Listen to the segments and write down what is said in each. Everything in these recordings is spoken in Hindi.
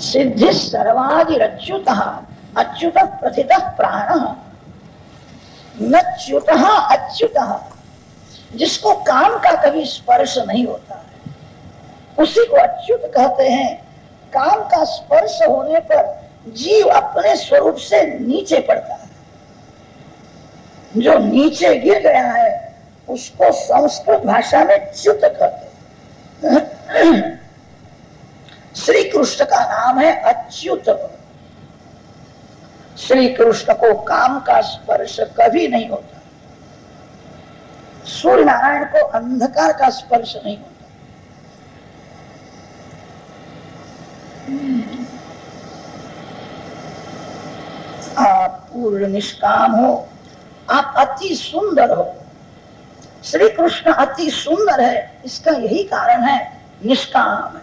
सिद्धि सर्वादिरच्युत अच्युत प्रथित प्राण न च्युत अच्युत। जिसको काम का कभी स्पर्श नहीं होता है उसी को अच्युत कहते हैं। काम का स्पर्श होने पर जीव अपने स्वरूप से नीचे पड़ता है। जो नीचे गिर गया है उसको संस्कृत भाषा में च्युत कहते हैं। श्री कृष्ण का नाम है अच्युत। श्री कृष्ण को काम का स्पर्श कभी नहीं होता। सूर्य नारायण को अंधकार का स्पर्श नहीं होता। आप पूर्ण निष्काम हो, आप अति सुंदर हो। श्री कृष्ण अति सुंदर है, इसका यही कारण है निष्काम है।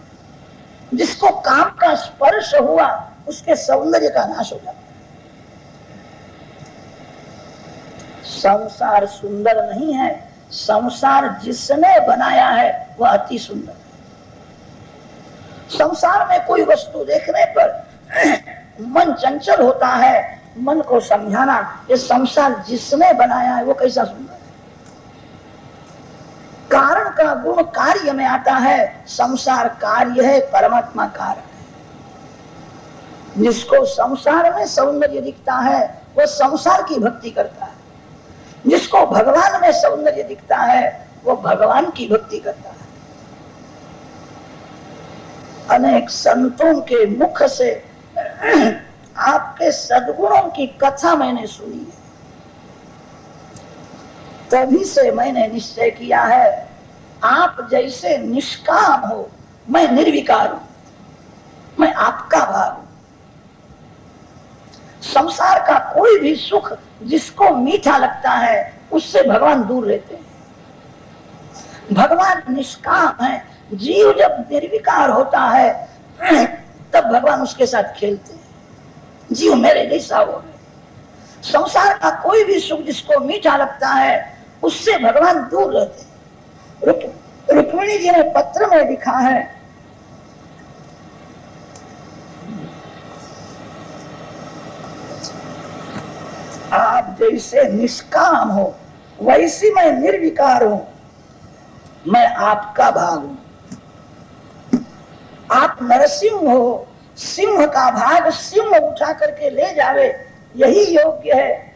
जिसको काम का स्पर्श हुआ उसके सौंदर्य का नाश हो जाता है। संसार सुंदर नहीं है, संसार जिसने बनाया है वह अति सुंदर है। संसार में कोई वस्तु देखने पर मन चंचल होता है। मन को समझाना ये संसार जिसने बनाया है वो कैसा सुंदर है। कारण का गुण कार्य में आता है। संसार कार्य है, परमात्मा कारण है। जिसको संसार में सौंदर्य दिखता है वो संसार की भक्ति करता है। जिसको भगवान में सौंदर्य दिखता है वो भगवान की भक्ति करता है। अनेक संतों के मुख से आपके सद्गुणों की कथा मैंने सुनी है। तभी से मैंने निश्चय किया है आप जैसे निष्काम हो, मैं निर्विकार हूं, मैं आपका भाग हूं। संसार का कोई भी सुख जिसको मीठा लगता है उससे भगवान दूर रहते हैं। भगवान निष्काम है। जीव जब निर्विकार होता है तब भगवान उसके साथ खेलते हैं। जीव मेरे जैसा हो गए। संसार का कोई भी सुख जिसको मीठा लगता है उससे भगवान दूर रहते हैं। रुक्मिणी जी ने पत्र में लिखा है, आप जैसे निष्काम हो वैसी मैं निर्विकार हूं, मैं आपका भाग हूं। आप नरसिंह हो, सिंह का भाग सिंह उठा करके ले जावे यही योग्य है।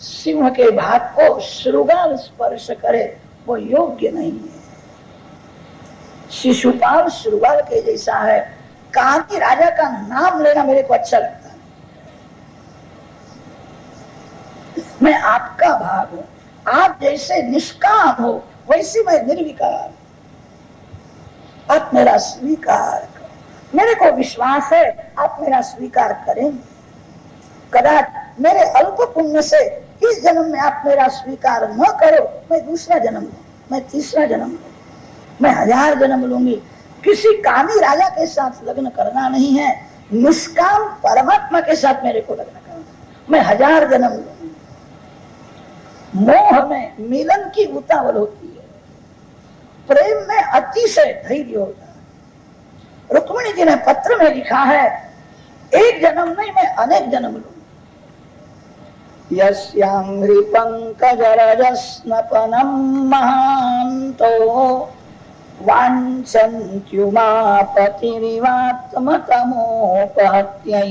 सिंह के भाग को श्रृगाल स्पर्श करे वो योग्य नहीं है। शिशुपाल श्रृगाल के जैसा है। कामी राजा का नाम लेना मेरे को अच्छा लगता है। मैं आपका भाग हूं। आप जैसे निष्काम हो वैसे मैं निर्विकार। आप मेरा स्वीकार करो। मेरे को विश्वास है आप मेरा स्वीकार करेंगे। कदाच मेरे अल्प पुण्य से इस जन्म में आप मेरा स्वीकार न करो, मैं दूसरा जन्म लूं, मैं तीसरा जन्म लूं, मैं 1000 जन्म लूंगी। किसी कामी राजा के साथ लग्न करना नहीं है, निष्काम परमात्मा के साथ मेरे को लग्न करना। मैं 1000 जन्म लूंगी। मोह में मिलन की उतावल होती है, प्रेम में अतिशय धैर्य होता है। रुक्मिणी जी ने पत्र में लिखा है, एक जन्म नहीं मैं अनेक जन्म लूंगी। यस्यांघ्रि पंकजरजस्नपनं महान्तो वाञ्छन्त्युमापतिरिवात्मतमोपहत्यै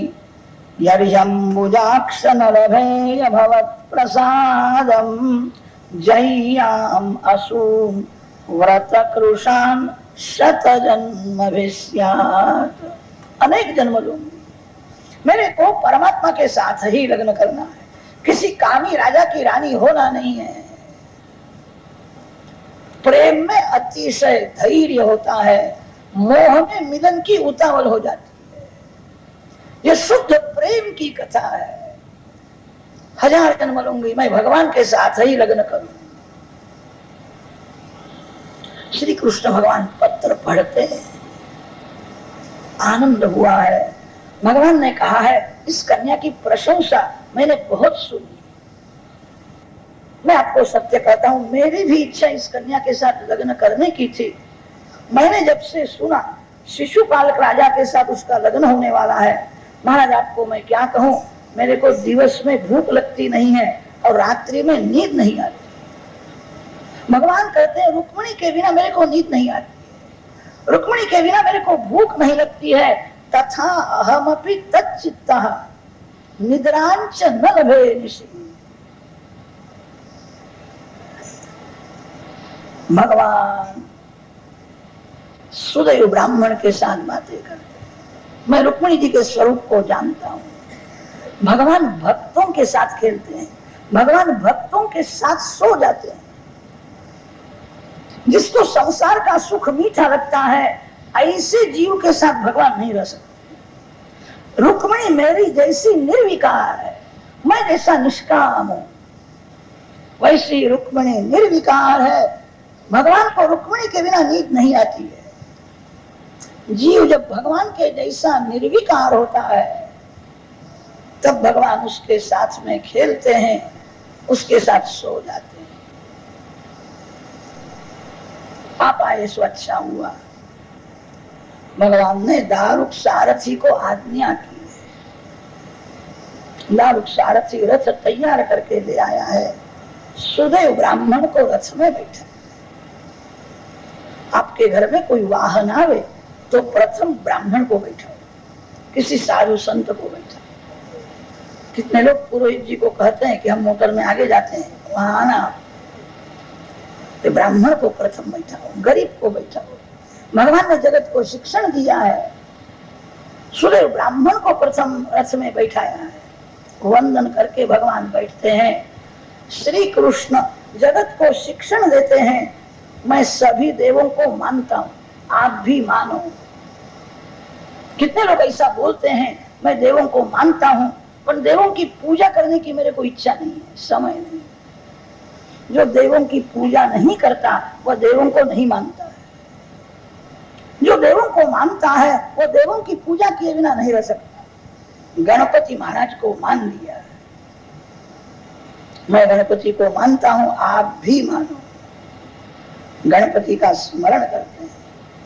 यर्यम्बुजाक्ष नलभेय भवत्प्रसादं जय्याम् असून् व्रतकृशान् शतजन्मभिस्यात्। अनेक जन्म लूंगी। मेरे को परमात्मा के साथ ही लग्न करना है, किसी कामी राजा की रानी होना नहीं है। प्रेम में अतिशय धैर्य होता है, मोह में मिलन की उतावल हो जाती है। ये शुद्ध प्रेम की कथा है। 1000 जन्म लूंगी, मैं भगवान के साथ ही लग्न करूंगी। श्री कृष्ण भगवान पत्र पढ़ते हैं, आनंद हुआ है। भगवान ने कहा है इस कन्या की प्रशंसा मैंने बहुत सुनी। मैं आपको सत्य कहता हूं, मेरी भी इच्छा इस कन्या के साथ लग्न करने की थी। मैंने जब से सुना शिशुपालक राजा के साथ उसका लग्न होने वाला है। महाराज आपको मैं क्या कहूं, मेरे को दिवस में भूख लगती नहीं है और रात्रि में नींद नहीं आती। भगवान कहते हैं रुक्मिणी के बिना मेरे को नींद नहीं आती, रुक्मिणी के बिना मेरे को भूख नहीं लगती है। तथा अहमपि तच्चित्तः निद्रांच न लभे निशि। भगवान सुदैव ब्राह्मण के साथ बातें करते। मैं रुक्मिणी जी के स्वरूप को जानता हूं। भगवान भक्तों के साथ खेलते हैं, भगवान भक्तों के साथ सो जाते हैं। जिसको संसार का सुख मीठा लगता है, ऐसे जीव के साथ भगवान नहीं रह सकते। रुक्मिणी मेरी जैसी निर्विकार है, मैं जैसा निष्काम हूं, वैसी रुक्मिणी निर्विकार है। भगवान को रुक्मिणी के बिना नींद नहीं आती है। जीव जब भगवान के जैसा निर्विकार होता है, तब भगवान उसके साथ में खेलते हैं, उसके साथ सो जाते हैं। आप आए सो अच्छा हुआ। भगवान ने दारुक सारथी को आज्ञा की है। दारुक सारथी रथ तैयार करके ले आया है। सुदैव ब्राह्मण को रथ में बैठा। आपके घर में कोई वाहन आवे तो प्रथम ब्राह्मण को बैठाओ, किसी साधु संत को बैठाओ। कितने लोग पुरोहित जी को कहते हैं कि हम मोटर में आगे जाते हैं, वहां आना। तो ब्राह्मण को प्रथम बैठाओ, गरीब को बैठाओ। भगवान ने जगत को शिक्षण दिया है। सुदैव ब्राह्मण को प्रथम रथ में बैठाया है। वंदन करके भगवान बैठते हैं। श्री कृष्ण जगत को शिक्षण देते हैं। मैं सभी देवों को मानता हूं, आप भी मानो। कितने लोग ऐसा बोलते हैं, मैं देवों को मानता हूं, पर देवों की पूजा करने की मेरे को इच्छा नहीं है, समय नहीं। जो देवों की पूजा नहीं करता वह देवों को नहीं मानता है। जो देवों को मानता है वो देवों की पूजा किए बिना नहीं रह सकता। गणपति महाराज को मान लिया, मैं गणपति को मानता हूं, आप भी मानो। गणपति का स्मरण करते हैं।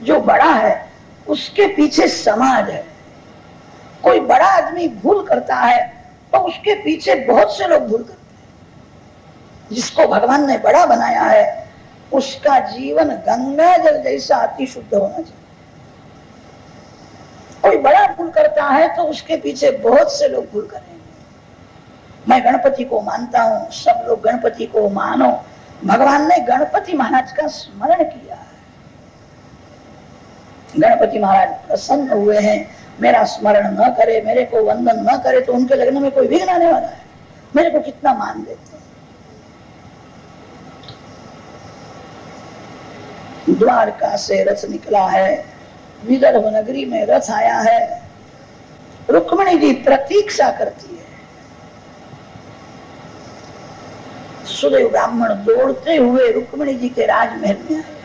जो बड़ा है उसके पीछे समाज है। कोई बड़ा आदमी भूल करता है तो उसके पीछे बहुत से लोग भूल करते हैं। जिसको भगवान ने बड़ा बनाया है उसका जीवन गंगा जल जैसा अति शुद्ध होना चाहिए। कोई बड़ा भूल करता है तो उसके पीछे बहुत से लोग भूल करेंगे। मैं गणपति को मानता हूं, सब लोग गणपति को मानो। भगवान ने गणपति महाराज का स्मरण किया है। गणपति महाराज प्रसन्न हुए हैं। मेरा स्मरण न करे, मेरे को वंदन न करे तो उनके लग्न में कोई विघ्न आने वाला है। मेरे को कितना मान देते हैं। द्वारका से रथ निकला है, विदर्भ नगरी में रथ आया है। रुक्मिणी जी प्रतीक्षा करती है। सुदैव ब्राह्मण दौड़ते हुए रुक्मिणी जी के राजमहल में आए।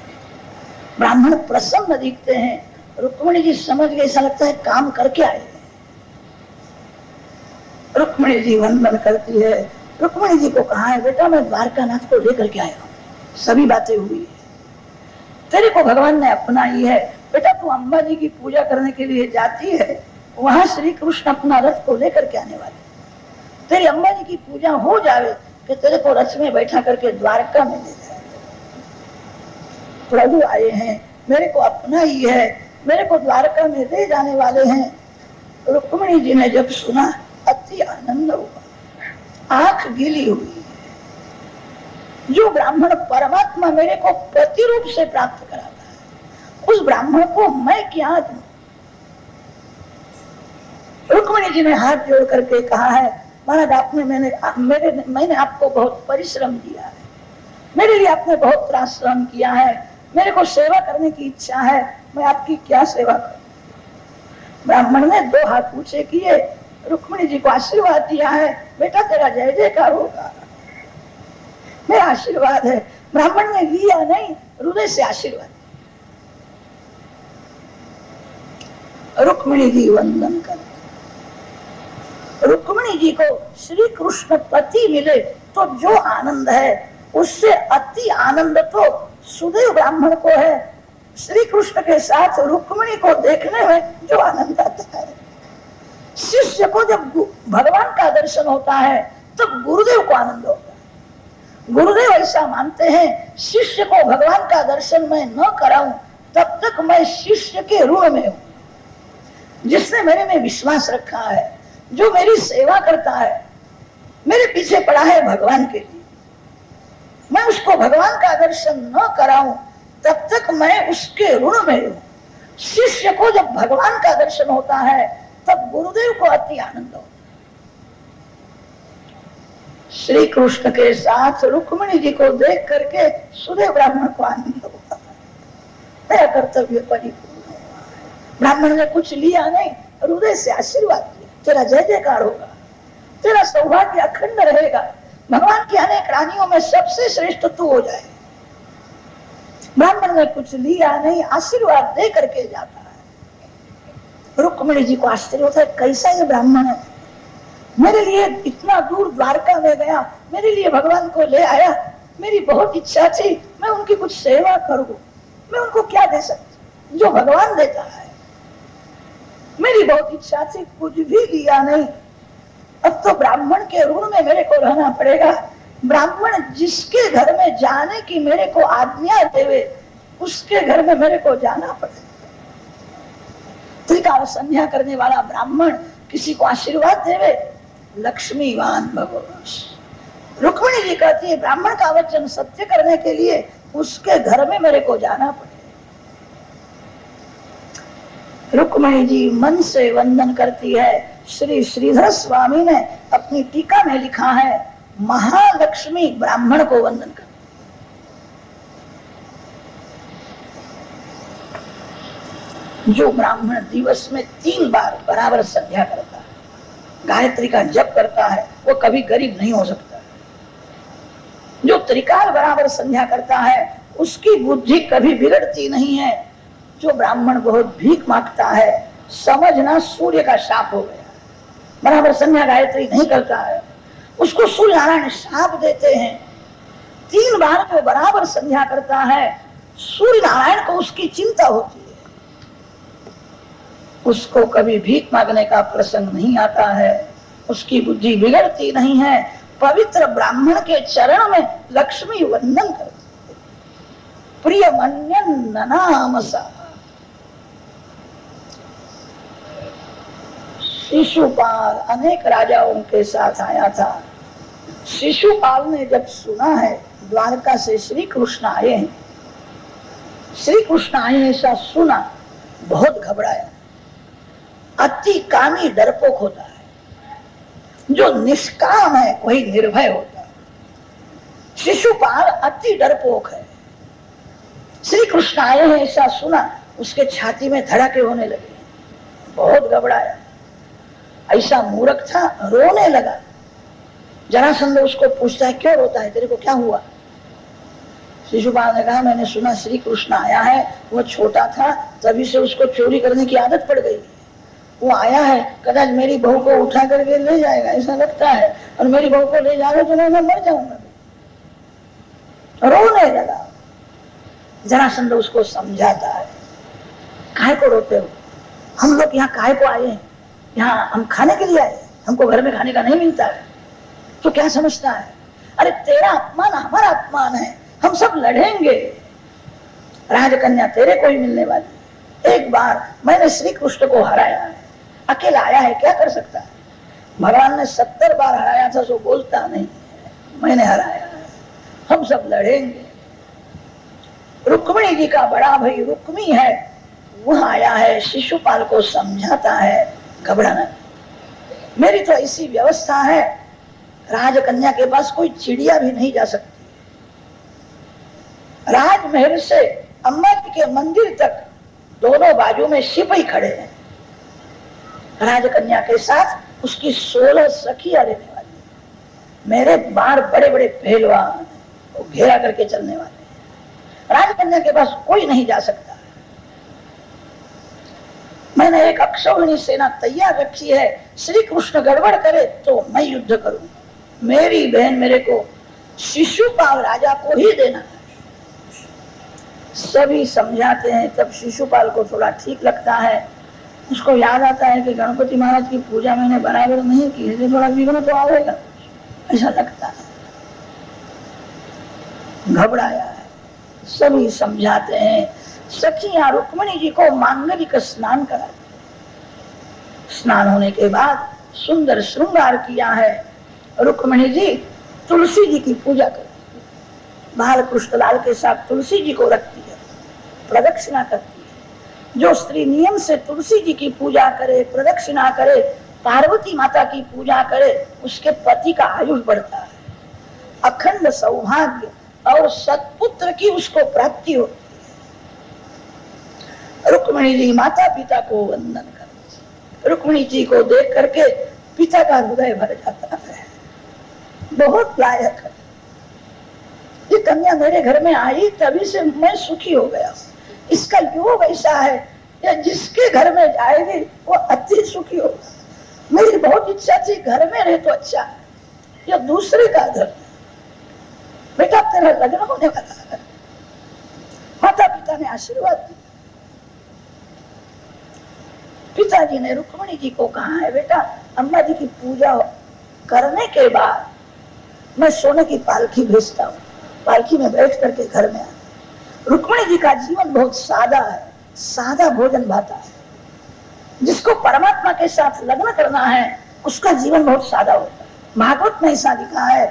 ब्राह्मण प्रसन्न दिखते हैं। रुक्मिणी जी समझ गए, ऐसा लगता है काम करके आए। रुक्मिणी जी वंदन करती है। रुक्मिणी जी को कहा है, बेटा मैं द्वारकानाथ को लेकर के आया हूँ, सभी बातें हुई है, तेरे को भगवान ने अपनाई है। बेटा तू अम्बा जी की पूजा करने के लिए जाती है, वहां श्री कृष्ण अपना रथ को लेकर के आने वाले। तेरी अम्बा जी की पूजा हो जावे कि तेरे को रथ में बैठा करके द्वारका में ले जाए। प्रभु आए हैं, मेरे को अपना ही है, मेरे को द्वारका में ले जाने वाले हैं। रुक्मिणी जी ने जब सुना अति आनंद हुआ, आंख गीली हुई। जो ब्राह्मण परमात्मा मेरे को प्रतिरूप से प्राप्त कराता है, उस ब्राह्मण को मैं क्या दूं। रुक्मिणी जी ने हाथ जोड़ करके कहा है, महाराज आपने मैंने आपको बहुत परिश्रम दिया है, मेरे लिए आपने बहुत त्रास सहन किया है, मेरे को सेवा करने की इच्छा है, मैं आपकी क्या सेवा करूं। ब्राह्मण ने दो हाथ ऊंचे किए, रुक्मिणी जी को आशीर्वाद दिया है, बेटा तेरा जय जयकार होगा, मेरा आशीर्वाद है। ब्राह्मण ने लिया नहीं, हृदय से आशीर्वाद। रुक्मिणी जी वंदन कर। रुक्मिणी जी को श्री कृष्ण पति मिले तो जो आनंद है, उससे अति आनंद तो सुदैव ब्राह्मण को है। श्री कृष्ण के साथ रुक्मिणी को देखने में जो आनंद आता है, शिष्य को जब भगवान का दर्शन होता है तब गुरुदेव को आनंद होता है। गुरुदेव ऐसा मानते हैं, शिष्य को भगवान का दर्शन मैं न कराऊं तब तक मैं शिष्य के ऋण में हूं। जिसने मेरे में विश्वास रखा है, जो मेरी सेवा करता है, मेरे पीछे पड़ा है भगवान के लिए, मैं उसको भगवान का दर्शन न कराऊं तब तक मैं उसके ऋण में हूं। शिष्य को जब भगवान का दर्शन होता है तब गुरुदेव को अति आनंद होता है। श्री कृष्ण के साथ रुक्मिणी जी को देख करके सुदेव ब्राह्मण को आनंद होता है, मेरा कर्तव्य परिपूर्ण हुआ है। ब्राह्मण ने कुछ लिया नहीं, हृदय से आशीर्वाद दिया, तेरा जय जयकार होगा, तेरा सौभाग्य अखंड रहेगा, भगवान की अनेक रानियों में सबसे श्रेष्ठ तू हो जाए। ब्राह्मण ने कुछ लिया नहीं, आशीर्वाद दे करके जाता है। रुक्मिणी जी को आश्चर्य होता है, कैसा ये ब्राह्मण है, मेरे लिए इतना दूर द्वारका में गया, मेरे लिए भगवान को ले आया, मेरी बहुत इच्छा थी मैं उनकी कुछ सेवा करूं, मैं उनको क्या दे सकती जो भगवान देता है। मेरी बहुत इच्छा थी, कुछ भी लिया नहीं, अब तो ब्राह्मण के ऋण में मेरे को रहना पड़ेगा। ब्राह्मण जिसके घर में जाने की मेरे को आज्ञा देवे उसके घर में मेरे को जाना पड़ेगा। त्रिकाल संध्या करने वाला ब्राह्मण किसी को आशीर्वाद देवे, लक्ष्मीवान भगवान। रुक्मिणी जी कहती है, ब्राह्मण का वचन सत्य करने के लिए उसके घर में मेरे को जाना पड़ेगा। रुक्मिणी जी मन से वंदन करती है। श्री श्रीधर स्वामी ने अपनी टीका में लिखा है, महालक्ष्मी ब्राह्मण को वंदन कर। जो ब्राह्मण दिवस में 3 बार बराबर संध्या करता है, गायत्री का जप करता है, वो कभी गरीब नहीं हो सकता। जो त्रिकाल बराबर संध्या करता है उसकी बुद्धि कभी बिगड़ती नहीं है। जो ब्राह्मण बहुत भीख मांगता है, समझना सूर्य का शाप हो गया। बराबर संध्या गायत्री नहीं करता है, उसको सूर्य नारायण शाप देते हैं। 3 बार जो बराबर संध्या करता है, सूर्य नारायण को उसकी चिंता होती है, उसको कभी भीख मांगने का प्रसंग नहीं आता है, उसकी बुद्धि बिगड़ती नहीं है। पवित्र ब्राह्मण के चरण में लक्ष्मी वंदन करती है। प्रिय मन्यन नामसा। शिशुपाल अनेक राजाओं के साथ आया था। शिशुपाल ने जब सुना है द्वारका से श्री कृष्ण आए हैं, श्री कृष्ण आए ऐसा सुना, बहुत घबराया। अति कामी डरपोक होता है, जो निष्काम है वही निर्भय होता है। शिशुपाल अति डरपोक है। श्री कृष्ण आए हैं ऐसा सुना, उसके छाती में धड़के होने लगे, बहुत घबराया। ऐसा मूर्ख था, रोने लगा। जरासंध उसको पूछता है, क्यों रोता है, तेरे को क्या हुआ? शिशुपाल ने कहा, मैंने सुना श्री कृष्ण आया है, वो छोटा था तभी से उसको चोरी करने की आदत पड़ गई। वो आया है, कदाच मेरी बहू को उठा करके ले जाएगा ऐसा लगता है, और मेरी बहू को ले जाएगा तो मैं मर जाऊंगा। रोने लगा। जरासंध उसको समझाता है, काहे को रोते हो, हम लोग यहाँ काहे को आए हैं, यहाँ हम खाने के लिए आए, हमको घर में खाने का नहीं मिलता है, तो क्या समझता है? अरे तेरा अपमान हमारा अपमान है, हम सब लड़ेंगे, राजकन्या तेरे को ही मिलने वाली। एक बार मैंने श्री कृष्ण को हराया है, अकेला आया है, क्या कर सकता है? भगवान ने 70 बार हराया था, सो बोलता नहीं, मैंने हराया है, हम सब लड़ेंगे। रुक्मिणी जी का बड़ा भाई रुक्मी है, वह आया है, शिशुपाल को समझाता है, घबराना, मेरी तो ऐसी व्यवस्था है, राजकन्या के पास कोई चिड़िया भी नहीं जा सकती। राजमहल से अम्मा जी के मंदिर तक दोनों बाजू में सिपाही खड़े हैं। राजकन्या के साथ उसकी 16 सखियां रहने वाली है। मेरे बार बड़े बड़े पहलवान वो घेरा करके चलने वाले हैं। राजकन्या के पास कोई नहीं जा सकता। मैंने एक अक्षौहिणी सेना तैयार रखी है, श्री कृष्ण गड़बड़ करे तो मैं युद्ध करूं। मेरी बहन मेरे को शिशुपाल राजा को ही देना है। सभी समझाते हैं। तब शिशुपाल को थोड़ा ठीक लगता है, उसको याद आता है कि गणपति महाराज की पूजा मैंने बराबर नहीं की, इसलिए थोड़ा विघ्न तो आएगा, ऐसा लगता है। घबराया है। सभी समझाते हैं। सखियां रुक्मिणी जी को मांगलिक स्नान कराते। स्नान होने के बाद सुंदर श्रृंगार किया है। रुक्मिणी जी तुलसी जी की पूजा करती है। बाल कृष्णलाल के साथ तुलसी जी को रखती है, प्रदक्षिणा करती है। जो स्त्री नियम से तुलसी जी की पूजा करे, प्रदक्षिणा करे, पार्वती माता की पूजा करे, उसके पति का आयुष बढ़ता है, अखंड सौभाग्य और सत्पुत्र की उसको प्राप्ति होती है। रुक्मिणी जी माता पिता को वंदन करती। रुक्मिणी जी को देख करके पिता का हृदय भर जाता है। बहुत लायक है ये कन्या, मेरे घर में आई तभी से मैं सुखी हो गया। इसका योग ऐसा है कि जिसके घर में जाएगी वो अति सुखी होगा। मेरी बहुत इच्छा थी घर में रहे तो अच्छा है, या दूसरे का घर। बेटा तेरा लग्न होने वाला है। माता पिता ने आशीर्वाद दिया। पिताजी ने रुक्मिणी जी को कहा है, बेटा अम्मा जी की पूजा करने के बाद मैं सोने की पालकी भेजता हूँ, पालकी में बैठ करके घर में आ। रुक्मिणी जी का जीवन बहुत सादा है, सादा भोजन भाता है। जिसको परमात्मा के साथ लग्न करना है उसका जीवन बहुत सादा होता है। भागवत में ऐसा लिखा है,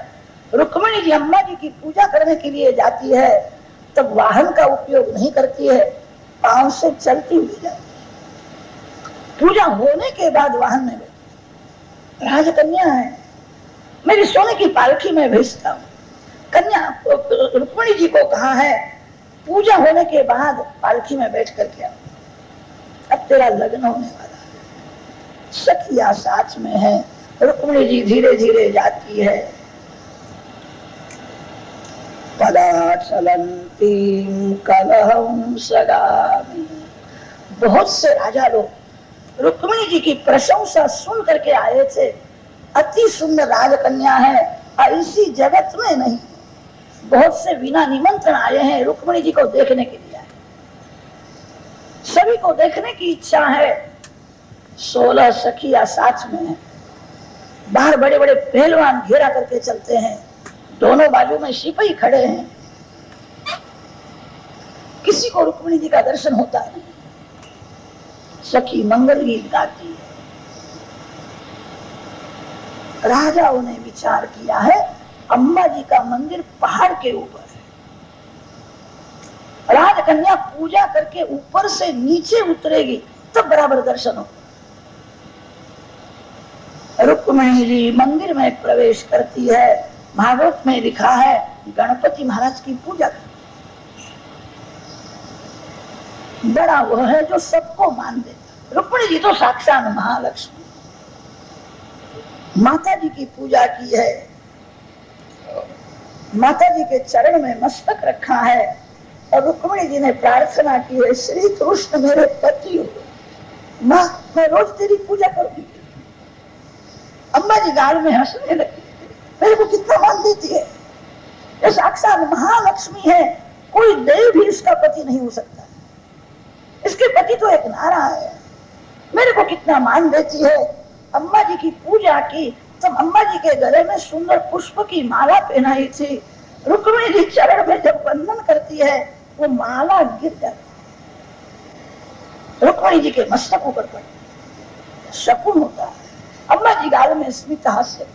रुक्मिणी जी अम्मा जी की पूजा करने के लिए जाती है तब वाहन का उपयोग नहीं करती है, पांव से चलती हुई जाती है। पूजा होने के बाद वाहन में बैठती। राजकन्या है, मेरी सोने की पालकी में भेजता हूँ। कन्या रुक्मिणी जी को कहा है पूजा होने के बाद पालकी में बैठ कर के अब तेरा लग्न होने वाला है। सखिया साथ में है। रुक्मिणी जी धीरे धीरे जाती है। कलहं सगामि। बहुत से राजा लोग रुक्मिणी जी की प्रशंसा सुन करके आए थे। अति सुंदर राजकन्या है, ऐसी जगत में नहीं। बहुत से बिना निमंत्रण आए हैं, रुक्मिणी जी को देखने के लिए आए। सभी को देखने की इच्छा है। 16 सखिया साथ में है। बाहर बड़े बड़े पहलवान घेरा करके चलते हैं, दोनों बाजू में सिपाही खड़े हैं। किसी को रुक्मिणी जी का दर्शन होता है। सखी मंगल गीत गाती है। राजाओं ने विचार किया है अम्मा जी का मंदिर पहाड़ के ऊपर है। राजकन्या पूजा करके ऊपर से नीचे उतरेगी तब बराबर दर्शन हो। रुक्मिणी जी मंदिर में प्रवेश करती है। भागवत में लिखा है गणपति महाराज की पूजा करती। बड़ा वह है जो सबको मान देता। रुक्मिणी जी तो साक्षात महालक्ष्मी। माता जी की पूजा की है। माता जी के चरण में मस्तक रखा है और रुक्मिणी जी ने प्रार्थना की है, श्री कृष्ण मेरे पति हो, माँ मैं रोज तेरी पूजा करूंगी। अम्मा जी गाल में हंसने लगी, मेरे को कितना मान देती है, ये साक्षात महालक्ष्मी है, कोई देव भी इसका पति नहीं हो सकता। इसके पति तो एक नारा है, मेरे को कितना मान देती है। अम्मा जी की पूजा की तब अम्मा जी के गले में सुंदर पुष्प की माला पहनाई थी। रुक्मिणी जी चरण में जब वंदन करती है वो माला गिर जाती है, रुक्मिणी जी के मस्तक ऊपर पड़ती, शकुन होता है। अम्मा जी गाल में स्मित हास्य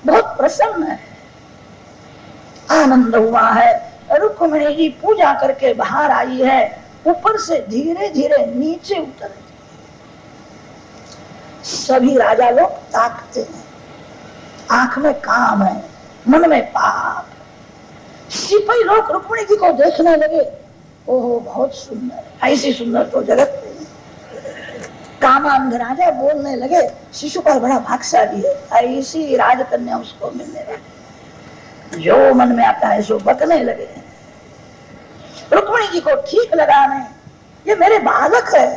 बहुत प्रसन्न है, आनंद हुआ है। रुक्मिणी जी पूजा करके बाहर आई है, ऊपर से धीरे धीरे नीचे उतर। सभी राजा लोग ताकते हैं, आंख में काम है, मन में पाप। सिपाही लोग रुक्मिणी जी को देखने लगे, ओहो बहुत सुंदर, ऐसी सुंदर तो जगत में। कामांध राजा बोलने लगे, शिशुपाल बड़ा भाग्यशाली है, ऐसी राजकन्या उसको मिलने लगी। जो मन में आता है सो बकने लगे। रुक्मिणी जी को ठीक लगा नहीं, ये मेरे बालक है,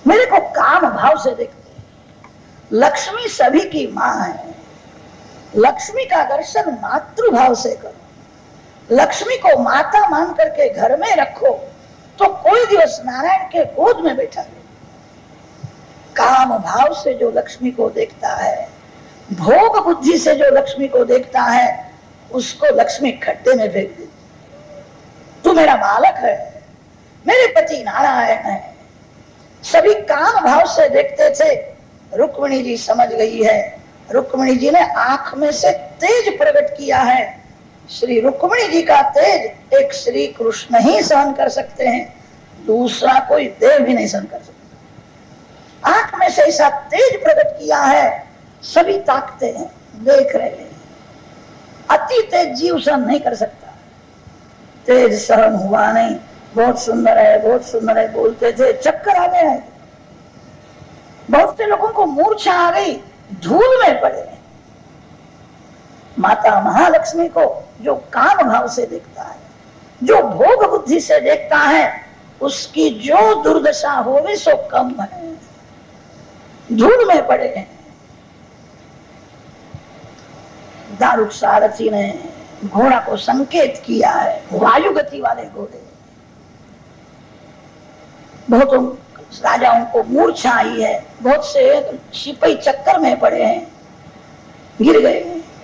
मेरे को काम भाव से देखते। लक्ष्मी सभी की माँ है, लक्ष्मी का दर्शन मातृभाव से करो, लक्ष्मी को माता मान करके घर में रखो, तो कोई दिवस नारायण के गोद में बैठा है। काम भाव से जो लक्ष्मी को देखता है, भोग बुद्धि से जो लक्ष्मी को देखता है, उसको लक्ष्मी खड्डे में फेंक देती। तू मेरा बालक है, मेरे पति नारायण है। सभी काम भाव से देखते थे, रुक्मिणी जी समझ गई है। रुक्मिणी जी ने आंख में से तेज प्रकट किया है। श्री रुक्मिणी जी का तेज एक श्री कृष्ण ही सहन कर सकते हैं, दूसरा कोई देव भी नहीं सहन कर सकता। आंख में से ऐसा तेज प्रकट किया है, सभी ताकते हैं, देख रहे हैं। अति तेज जीव सहन नहीं कर सकता। तेज सहन हुआ नहीं। बहुत सुंदर है, बहुत सुंदर है बोलते थे, चक्कर आ गया है। बहुत से लोगों को मूर्छा आ गई, धूल में पड़े। माता महालक्ष्मी को जो काम भाव से देखता है, जो भोग बुद्धि से देखता है, उसकी जो दुर्दशा होवे सो कम है, धूल में पड़े हैं। दारुक सारथी ने घोड़ा को संकेत किया है, वायु गति वाले घोड़े। बहुतों राजाओं को मूर्छा आई है, बहुत से सिपाही चक्कर में पड़े हैं, गिर गए,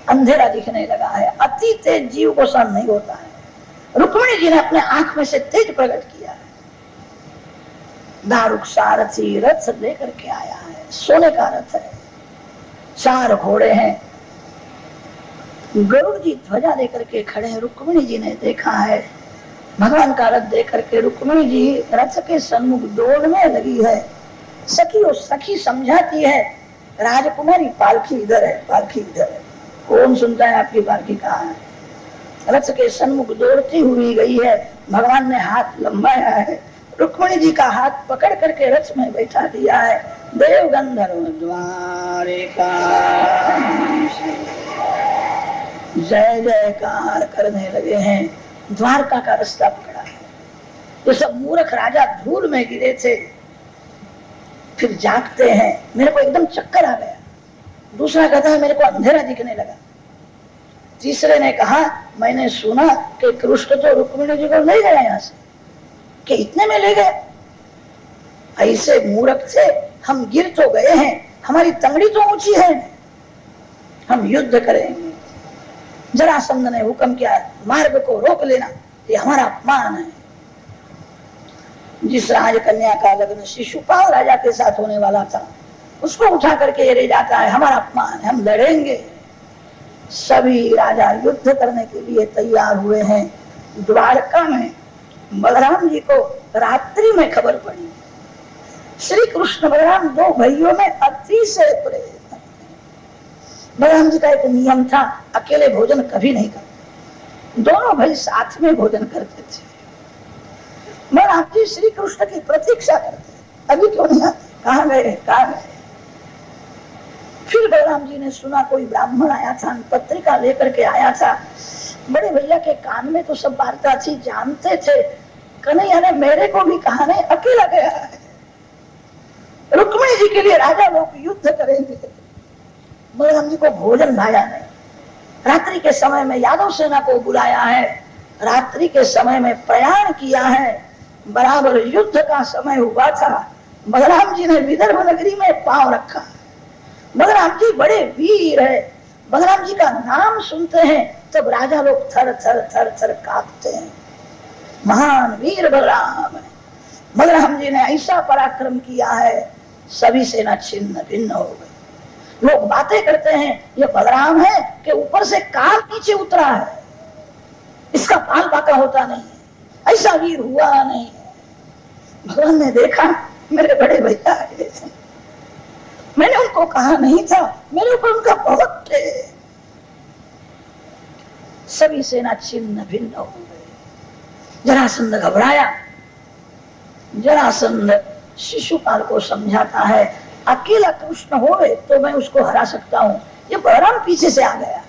अंधेरा दिखने लगा है। अति तेज जीव को सहन नहीं होता है। रुक्मिणी जी ने अपने आंख में से तेज प्रकट किया है। दारुक सारथी रथ लेकर के आया है, सोने का रथ है, 4 घोड़े हैं। गरुड़ जी ध्वजा लेकर के खड़े हैं। रुक्मिणी जी ने देखा है, भगवान का रथ देख करके रुक्मिणी जी रथ के सन्मुख दौड़ने लगी है। सखी समझाती है, राजकुमारी पालकी इधर है, पालकी इधर है। कौन सुनता है आपकी पालकी कहाँ है? रथ के सन्मुख दौड़ती हुई गई है। भगवान ने हाथ लंबाया है, रुक्मिणी जी का हाथ पकड़ करके रथ में बैठा दिया है। देव गंधर्व द्वारिका जय जयकार करने लगे हैं। द्वारका का रास्ता पकड़ा है। तो सब मूर्ख राजा धूल में गिरे थे, फिर जागते हैं। मेरे को एकदम चक्कर आ गया। दूसरा कहता है मेरे को अंधेरा दिखने लगा। तीसरे ने कहा मैंने सुना कि कृष्ण तो रुक्मिणी जी को ले गया यहाँ से, कि इतने में ले गए। ऐसे मूर्ख थे, हम गिर तो गए हैं, हमारी तंगड़ी तो ऊंची है, हम युद्ध करेंगे। जरासंध ने हुक्म किया, मार्ग को रोक लेना, ये हमारा अपमान है। जिस राजकन्या का लग्न शिशुपाल राजा के साथ होने वाला था, उसको उठा करके ले जाता है, हमारा अपमान है, हम लड़ेंगे। सभी राजा युद्ध करने के लिए तैयार हुए हैं। द्वारका में बलराम जी को रात्रि में खबर पड़ी, श्री कृष्ण बलराम 2 भाइयों में अति से प्रेम। बलराम जी का एक नियम था, अकेले भोजन कभी नहीं करते, दोनों भाई साथ में भोजन करते थे। बलराम जी श्री कृष्ण की प्रतीक्षा करते, अभी क्यों नहीं आते, कहाँ गए, कहाँ गए। फिर बलराम जी ने सुना कोई ब्राह्मण आया था, पत्रिका लेकर के आया था। बड़े भैया के कान में तो सब वार्ता थी, जानते थे। कन्हैया ने मेरे को भी कहा नहीं, अकेला गया है, रुक्मिणी जी के लिए राजा लोग युद्ध करेंगे। बलराम जी को भोजन लाया नहीं। रात्रि के समय में यादव सेना को बुलाया है, रात्रि के समय में प्रयाण किया है। बराबर युद्ध का समय हुआ था, बलराम जी ने विदर्भ नगरी में पांव रखा। बलराम जी बड़े वीर है, बलराम जी का नाम सुनते हैं तब राजा लोग थर थर थर थर कांपते हैं। महान वीर बलराम है। बलराम जी ने ऐसा पराक्रम किया है, सभी सेना छिन्न भिन्न हो गई। लोग बातें करते हैं ये बलराम है कि ऊपर से काल नीचे उतरा है, इसका पाल बाका होता नहीं है, ऐसा वीर हुआ नहीं है। भगवान ने देखा मेरे बड़े भैया आए थे, मैंने उनको कहा नहीं था, मेरे ऊपर उनका बहुत थे। सभी सेना छिन्न भिन्न हो गई। जरासंध घबराया। जरासंध शिशुपाल को समझाता है, अकेला कृष्ण होवे तो मैं उसको हरा सकता हूँ, ये बलराम पीछे से आ गया,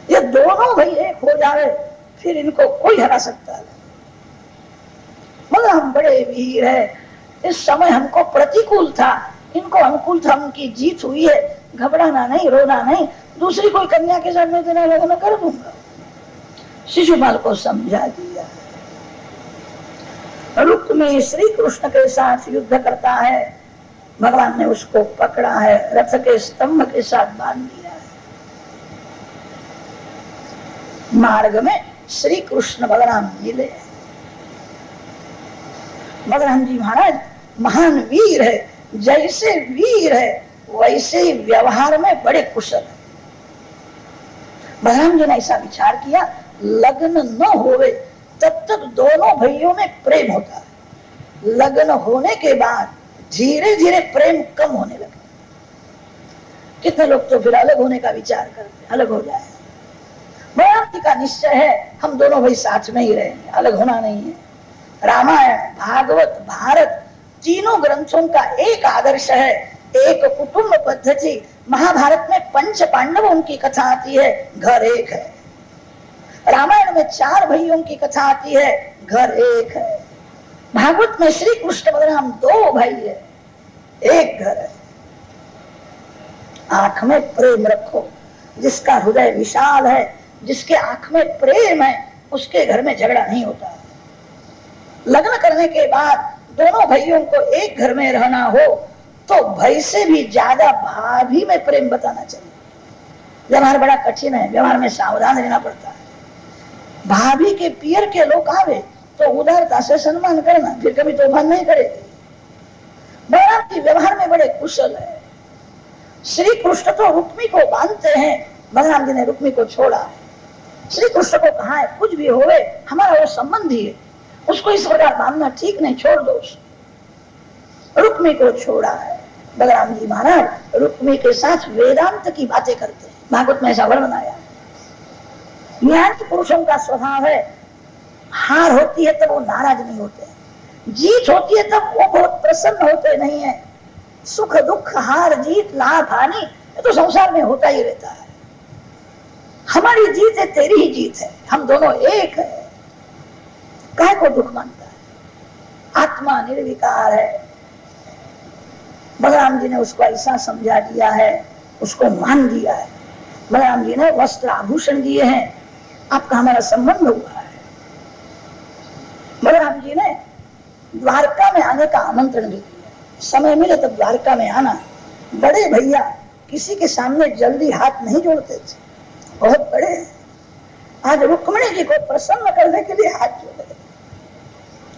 ये दोनों भाई एक हो जाए फिर इनको कोई हरा सकता है। बलराम बड़े वीर है, इस समय हमको प्रतिकूल था, इनको अनुकूल था, उनकी जीत हुई है, घबराना नहीं, रोना नहीं, दूसरी कोई कन्या के साथ में तेरा लग्न कर दूंगा। शिशुपाल को समझा दिया। रुक्मी श्री कृष्ण के साथ युद्ध करता है, भगवान ने उसको पकड़ा है, रथ के स्तंभ के साथ बांध दिया है। मार्ग में श्री कृष्ण बलराम मिले। बलराम जी महाराज महान वीर है, जैसे वीर है वैसे ही व्यवहार में बड़े कुशल है। बलराम जी ने ऐसा विचार किया, लग्न न होवे तब तक दोनों भाइयों में प्रेम होता है, लग्न होने के बाद धीरे धीरे प्रेम कम होने लगा। कितने लोग तो फिर अलग होने का विचार करते, अलग हो जाए। बलराम जी का निश्चय है हम दोनों भाई साथ में ही रहेंगे, अलग होना नहीं है। रामायण, भागवत, भारत तीनों ग्रंथों का एक आदर्श है, एक कुटुंब पद्धति। महाभारत में पंच पांडव उनकी कथा आती है, घर एक है। रामायण में 4 भाइयों की कथा आती है, घर एक है। भागवत में श्री कृष्ण बलराम 2 भाई है, एक घर है। आंख में प्रेम रखो, जिसका हृदय विशाल है, जिसके आंख में प्रेम है, उसके घर में झगड़ा नहीं होता। लग्न करने के बाद दोनों भाइयों को एक घर में रहना हो तो भाई से भी ज्यादा भाभी में प्रेम बताना चाहिए। व्यवहार बड़ा कठिन है, व्यवहार में सावधान रहना पड़ता है। भाभी के पियर के लोग आवे तो उदारता से सम्मान करना, फिर कभी तोफान नहीं करेगी। बलराम जी व्यवहार में बड़े कुशल है। श्री कृष्ण तो रुक्मी को बांधते हैं, बलराम जी ने रुक्मी को छोड़ा है। श्री कृष्ण को कहा है कुछ भी होवे हमारा वो संबंधी है, उसको इस प्रकार बांधना ठीक नहीं, छोड़ दो। रुक्मी को छोड़ा है। बलराम जी महाराज रुक्मी के साथ वेदांत की बातें करते हैं, भागवत में ऐसा वर्णन आया। ज्ञानी पुरुषों का स्वभाव है, हार होती है तब वो नाराज नहीं होते, जीत होती है तब वो बहुत प्रसन्न होते नहीं है। सुख दुख, हार जीत, लाभ हानि, ये तो संसार में होता ही रहता है। हमारी जीत है, तेरी ही जीत है, हम दोनों एक है। काहे को दुख मानता है? आत्मा निर्विकार है। बलराम जी ने उसको ऐसा समझा दिया है, उसको मान दिया है। बलराम जी ने वस्त्र आभूषण दिए हैं, आपका हमारा संबंध हुआ है। बलराम जी ने द्वारका में आने का आमंत्रण भी दिया, समय मिले तब द्वारका में आना। बड़े भैया किसी के सामने जल्दी हाथ नहीं जोड़ते थे, बहुत बड़े। आज रुक्मिणी जी को प्रसन्न करने के लिए हाथ जोड़े।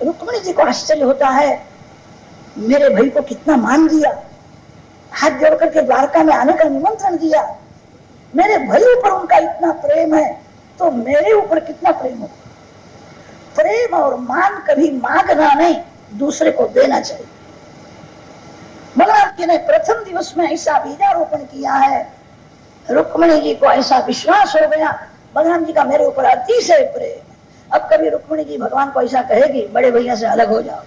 रुक्मिणी जी को आश्चर्य होता है, मेरे भाई को कितना मान दिया, हाथ जोड़ करके द्वारका में आने का निमंत्रण दिया। मेरे भाई ऊपर उनका इतना प्रेम है तो मेरे ऊपर कितना प्रेम होगा। प्रेम और मान कभी मांगना नहीं, दूसरे को देना चाहिए। बलराम जी ने प्रथम दिवस में ऐसा बीजारोपण किया है, रुक्मिणी जी को ऐसा विश्वास हो गया, बलराम जी का मेरे ऊपर अतिशय प्रेम। अब कभी रुक्मिणी जी भगवान को ऐसा कहेगी बड़े भैया से अलग हो जाओ।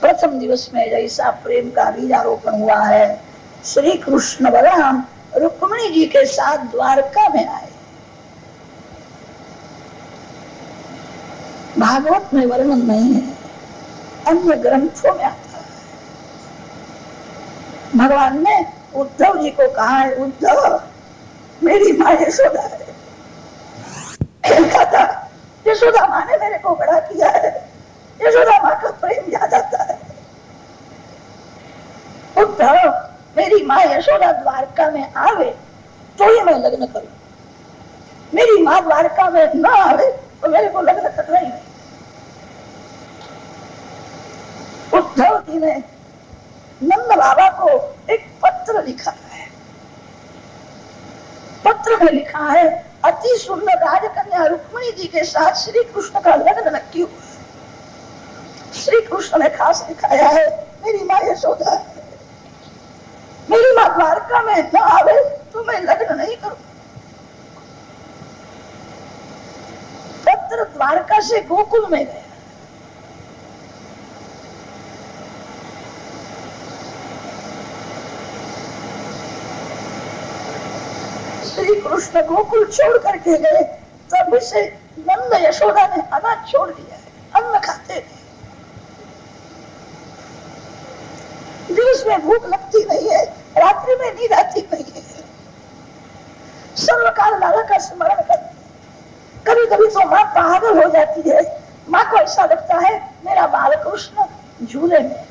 प्रथम दिवस में जैसा प्रेम का बीजारोपण हुआ है, श्री कृष्ण बलराम रुक्मिणी जी के साथ द्वारका में आए। भागवत में वर्णन नहीं है, अन्य ग्रंथों में आता है। भगवान ने उद्धव जी को कहा है, उद्धव मेरी माँ यशोदा है। कहता था यशोदा माँ ने मेरे को बड़ा किया है, यशोदा माँ का प्रेम याद आता है। उद्धव मेरी माँ यशोदा द्वारका में आवे तो ही मैं लग्न करूं, मेरी माँ द्वारका में न आवे तो मेरे को लग्न करना ही नहीं। उद्धव जी ने नंद बाबा को एक पत्र लिखा है। पत्र में लिखा है, अति सुंदर राजकन्या रुक्मिणी जी के साथ श्री कृष्ण का लग्न नक्की हुआ। श्री कृष्ण ने खास लिखाया है, मेरी माँ यशोदा है, मेरी माँ द्वारका में न आवे तो मैं लग्न नहीं करूं। पत्र द्वारका से गोकुल में गया। श्री कृष्ण गोकुल छोड़ करके गए, तब से नंद यशोदा ने अनाज छोड़ दिया है, अन्न खाते थे। दिवस में भूख लगती नहीं है, रात्रि में नींद आती नहीं है, सर्वकाल लाला का स्मरण करते। कभी कभी तो माँ पागल हो जाती है, माँ को ऐसा लगता है मेरा बाल कृष्ण झूले में।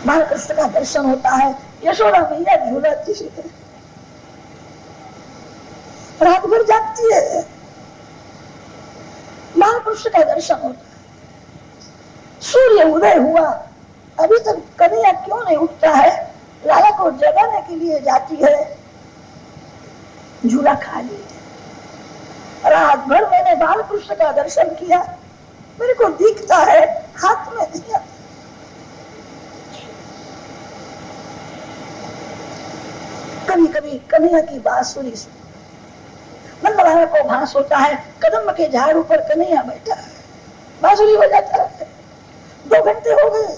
बाल कृष्ण का दर्शन होता है, यशोदा मैया झूलाती है, रात भर जागती है, बाल कृष्ण का दर्शन होता है। सूर्य उदय हुआ, अभी तक कन्हैया क्यों नहीं उठता है? लाला को जगाने के लिए जाती है, झूला खाली है। रात भर मैंने बाल कृष्ण का दर्शन किया, मेरे को दिखता है, हाथ में नहीं आता। कभी कभी कन्हैया की बांसुरी सुन, नंदलाला को भास होता है, कदम के झाड़ ऊपर कन्हैया बैठा है, बांसुरी बजाता है। 2 घंटे हो गए,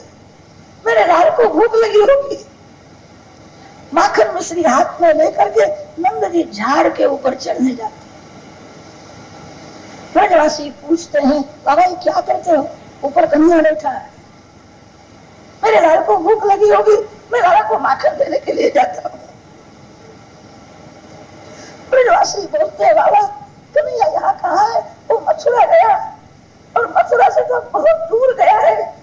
मेरे लाल को भूख लगी होगी। माखन मिश्री हाथ में लेकर के नंद जी झाड़ के ऊपर चढ़ने जाते। ब्रजवासी पूछते हैं, बाबा ये क्या करते हो? ऊपर कन्हैया बैठा है, मेरे लाल को भूख लगी होगी, मैं लाला को माखन देने के लिए जाता हूँ। ब्रजवासी बोलते हैं, बाबा कन्हैया यहाँ कहाँ है? वो मथुरा गया, और मथुरा से तो बहुत दूर गया है,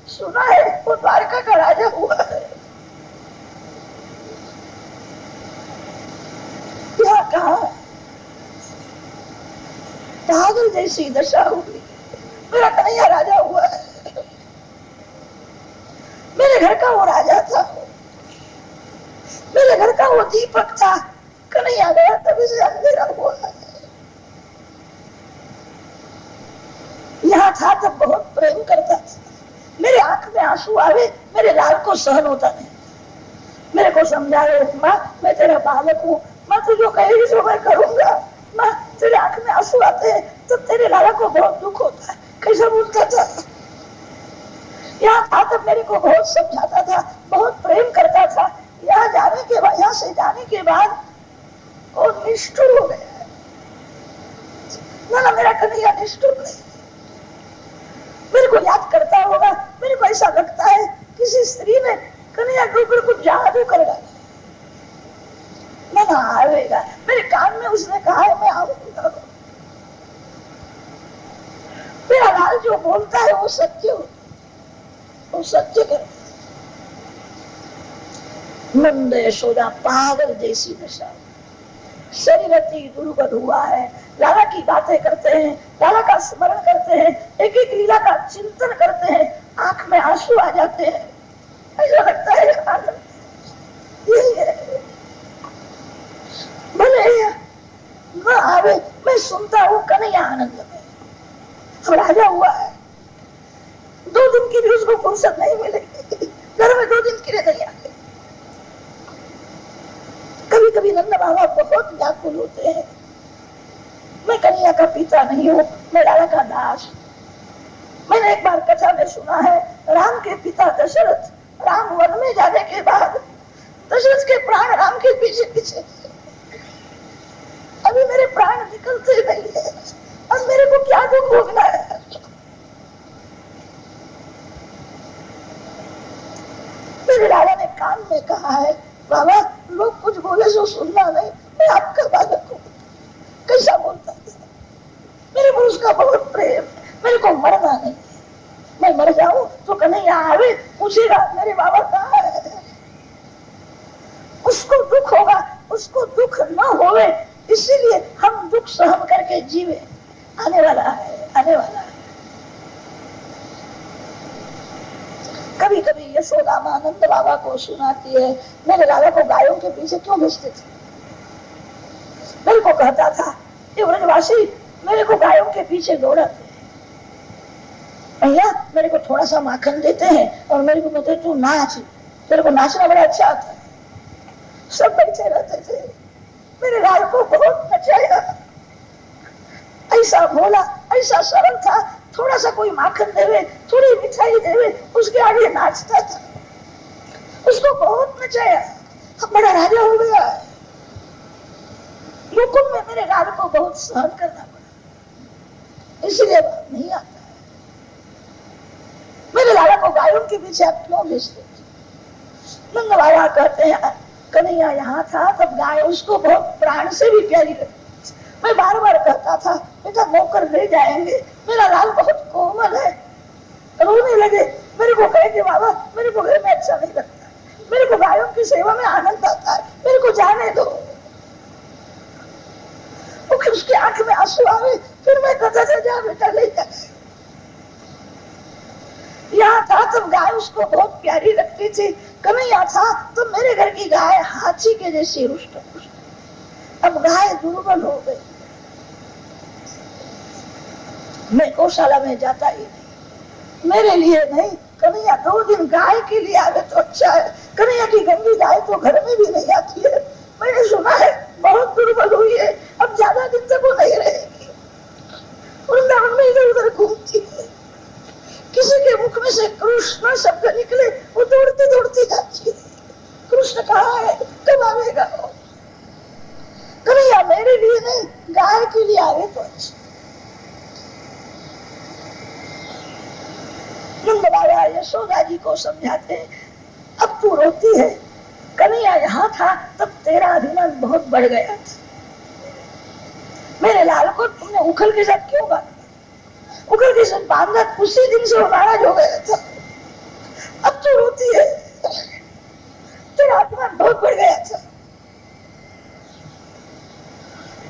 सुना है वो द्वारका का राजा हुआ है। यहाँ कहाँ? पागल जैसी दशा हुई, मेरा कन्हैया राजा हुआ है, मेरे घर का वो राजा था, मेरे घर का वो दीपक था, कन्हैया गया तभी से अंधेरा हुआ है। यहाँ था तब बहुत प्रेम करता था, मेरे आंख में आंसू आवे, मेरे लाल को सहन होता नहीं। मेरे को समझावे, माँ मैं तेरा बालक हूँ, माँ तू जो कहेगी जो मैं करूंगा। माँ तेरे आंख में आंसू आते हैं तो तेरे लाला को बहुत दुख होता है। कैसा बोलता था? यहाँ था तब मेरे को बहुत समझाता था, बहुत प्रेम करता था। यहाँ जाने के बाद, यहाँ से जाने के बाद वो निष्ठुर हो गया। ना मेरा कन्हैया निष्ठुर नहीं, मेरे को याद करता होगा। मेरे को ऐसा लगता है किसी स्त्री ने कन्हैया के ऊपर कुछ जादू कर डाला। ना आवेगा, मेरे कान में उसने कहा है मैं आऊंगा। मेरा लाल जो बोलता है वो सत्य हो, वो सत्य कर। नंद यशोदा पागल जैसी दशा, शरीर दुर्गत हुआ है। लाला की बातें करते हैं, लाला का स्मरण करते हैं, एक एक लीला का चिंतन करते हैं, आंख में आंसू आ जाते हैं। ऐसा लगता है यही है। भले न आवे, मैं सुनता हूँ कन्हैया आनंद में, और राजा हुआ है। 2 दिन की भी उसको फुर्सत नहीं मिलेगी, घर में 2 दिन के लिए नहीं आए। कभी कभी नंद बाबा बहुत व्याकुल होते हैं, मैं कन्हैया का पिता नहीं हूँ, मैं लाला का दास। मैंने एक बार कथा में सुना है, राम के पिता दशरथ, राम वन में जाने के बाद दशरथ के प्राण राम के पीछे पीछे, अभी मेरे प्राण निकलते नहीं है, अब मेरे को क्या दुख भोगना है? मेरे लाला ने कान में कहा है, बाबा लोग कुछ बोले सो सुनना नहीं, मैं आपका बालक हूँ। कैसा बोलता था? मेरे को उसका बहुत प्रेम, मेरे को मरना नहीं, मैं मर जाऊं तो कन्हैया आवे पूछेगा मेरे बाबा कहाँ है। उसको दुख होगा, उसको दुख न होवे, इसीलिए हम दुख सहन करके जीवे। आने वाला है, आने वाला है। कभी कभी यशोदा माँ नंद बाबा को सुनाती है, मेरे लाला को गायों के पीछे क्यों भेजते थे? मेरे को कहता था ये ब्रजवासी मेरे को गायों के पीछे दौड़ाते हैं, भैया मेरे को थोड़ा सा माखन देते हैं और मेरे को कहते तू नाच, तेरे को नाचना बड़ा अच्छा आता है। सब बैठे रहते थे, मेरे लाल को बहुत नचाया। ऐसा भोला, ऐसा सरल था, थोड़ा सा कोई माखन देवे, थोड़ी मिठाई देवे, उसके आगे नाचता था। उसको बहुत नचाया, अब बड़ा राजा हो गया। हुकुम में मेरे लाल को बहुत सहन करना पड़ा, इसलिए नहीं आता। मेरे लाला को गायों के पीछे आप क्यों भेजते? नंद कहते हैं कन्हैया यहाँ था तब गाय उसको बहुत प्राण से भी प्यारी लगती, मैं बार बार कहता था बेटा नौकर ले जाएंगे, मेरा लाल बहुत कोमल है। रोने लगे। मेरे को कहे कि बाबा मेरे को घर में अच्छा नहीं लगता, मेरे को गायों की सेवा में आनंद आता है, मेरे को जाने दो। उसकी आंख में आंसू आवे, फिर मैं कहता था जा बेटा ले जा। यहाँ था तब गाय उसको बहुत प्यारी लगती थी, कन्हैया था तो मेरे घर की गाय हाथी के जैसी रुष्ट पुष्ट। अब गाय दुर्बल हो गई, मैं गौशाला में जाता ही नहीं, मेरे लिए नहीं। कन्हैया 2 दिन गाय के लिए आवे तो अच्छा है, कन्हैया की गंदी गाय तो घर में भी नहीं आती है। मैंने सुना है बहुत दुर्बल हुई है, अब ज्यादा दिन तक वो नहीं रहेगी, वृंदावन में इधर उधर घूमती है। किसी के मुख में से कृष्ण शब्द निकले, वो दौड़ती दौड़ती जाती है। कृष्ण कहाँ है, कब आवेगा? कन्हैया मेरे लिए नहीं, गाय के लिए आवे तो अच्छा। नंद बाबा यशोदा जी को समझाते हैं, अब तू रोती है, कन्हैया यहाँ था तब तेरा अभिमान बहुत बढ़ गया था, मेरे लाल को तुमने उखल के साथ क्यों बांधा? उखल के साथ बांधा, उसी दिन से वो नाराज हो गया था। अब तू रोती है, तेरा अभिमान बहुत बढ़ गया था।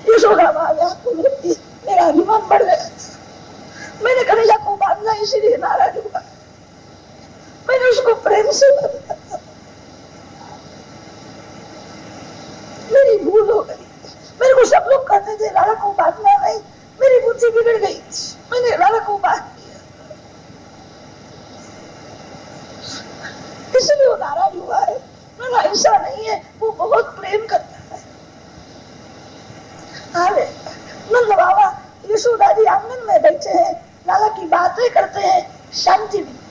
यशोदा माँ को रोती, मेरा अभिमान बढ़ गया था, मैंने कन्हैया को बांधा इसीलिए नाराज हुआ, मैंने उसको प्रेम से बांधा था, मेरी भूल हो गई। मेरे को सब लोग कहते थे लाला को बांधना नहीं, मेरी बुद्धि बिगड़ गई, मैंने लाला को बांध दिया, इसलिए वो नाराज हुआ है। मैंने ऐसा नहीं है, वो बहुत प्रेम करता है। अरे नंद बाबा यशोदा जी आंगन में बैठे हैं, लाला की बातें करते हैं, शांति मिलती।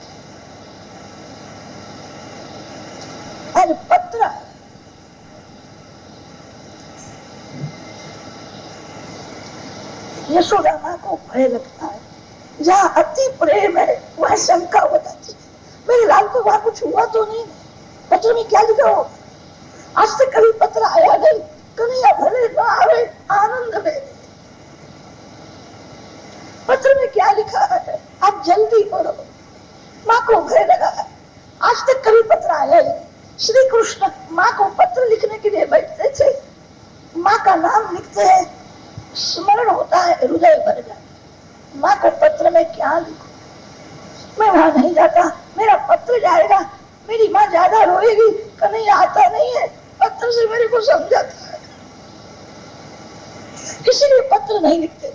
आज पत्र यशोदा माँ को भय लगता है, जहाँ अति प्रेम है वहाँ शंका हो जाती है, मेरे लाल को वहाँ कुछ हुआ तो नहीं, पत्र में क्या लिखा हो? आज तक कभी पत्र आया नहीं, कन्हैया भले न आवे आनंद में। पत्र में क्या लिखा है, आप जल्दी पढ़ो। माँ को भय लगा है, आज तक कभी पत्र आया नहीं। श्री कृष्ण माँ को पत्र लिखने के लिए बैठते थे, माँ का नाम लिखते हैं, स्मरण होता है, हृदय भर जाता है। माँ को पत्र में क्या लिखूं? मैं वहां नहीं जाता, मेरा पत्र जाएगा, मेरी माँ ज्यादा रोएगी, कन्हैया आता नहीं है, पत्र से मेरे को समझाता है, इसलिए पत्र नहीं लिखते थे।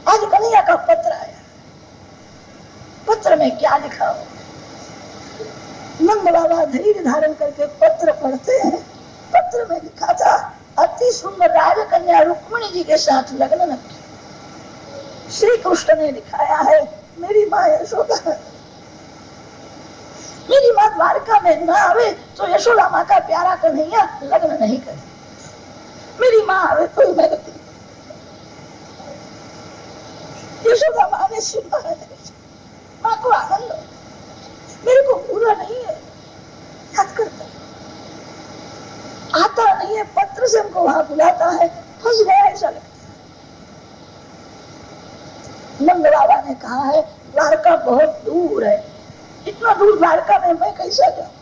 आज कन्हैया का पत्र आया, पत्र में क्या लिखा हो? नंद बाबा धैर्य धारण करके पत्र पढ़ते हैं। पत्र में लिखा था, अति सुंदर राजकन्या रुक्मिणी जी के साथ लग्न न किया। श्री कृष्ण ने दिखाया है, मेरी माँ यशोदा, मेरी माँ द्वारका में न आवे तो यशोदा माँ का प्यारा कन्हैया लग्न नहीं करे, मेरी माँ आवे तो मैं लगती। यशोदा माँ ने सुना है, माँ को आनंद, मेरे को पूरा नहीं है, याद करता आता नहीं है, पत्र से हमको वहां बुलाता है, फंस गया ऐसा लगता है। नंद बाबा ने कहा है द्वारका बहुत दूर है, इतना दूर द्वारका में मैं कैसा जाऊं?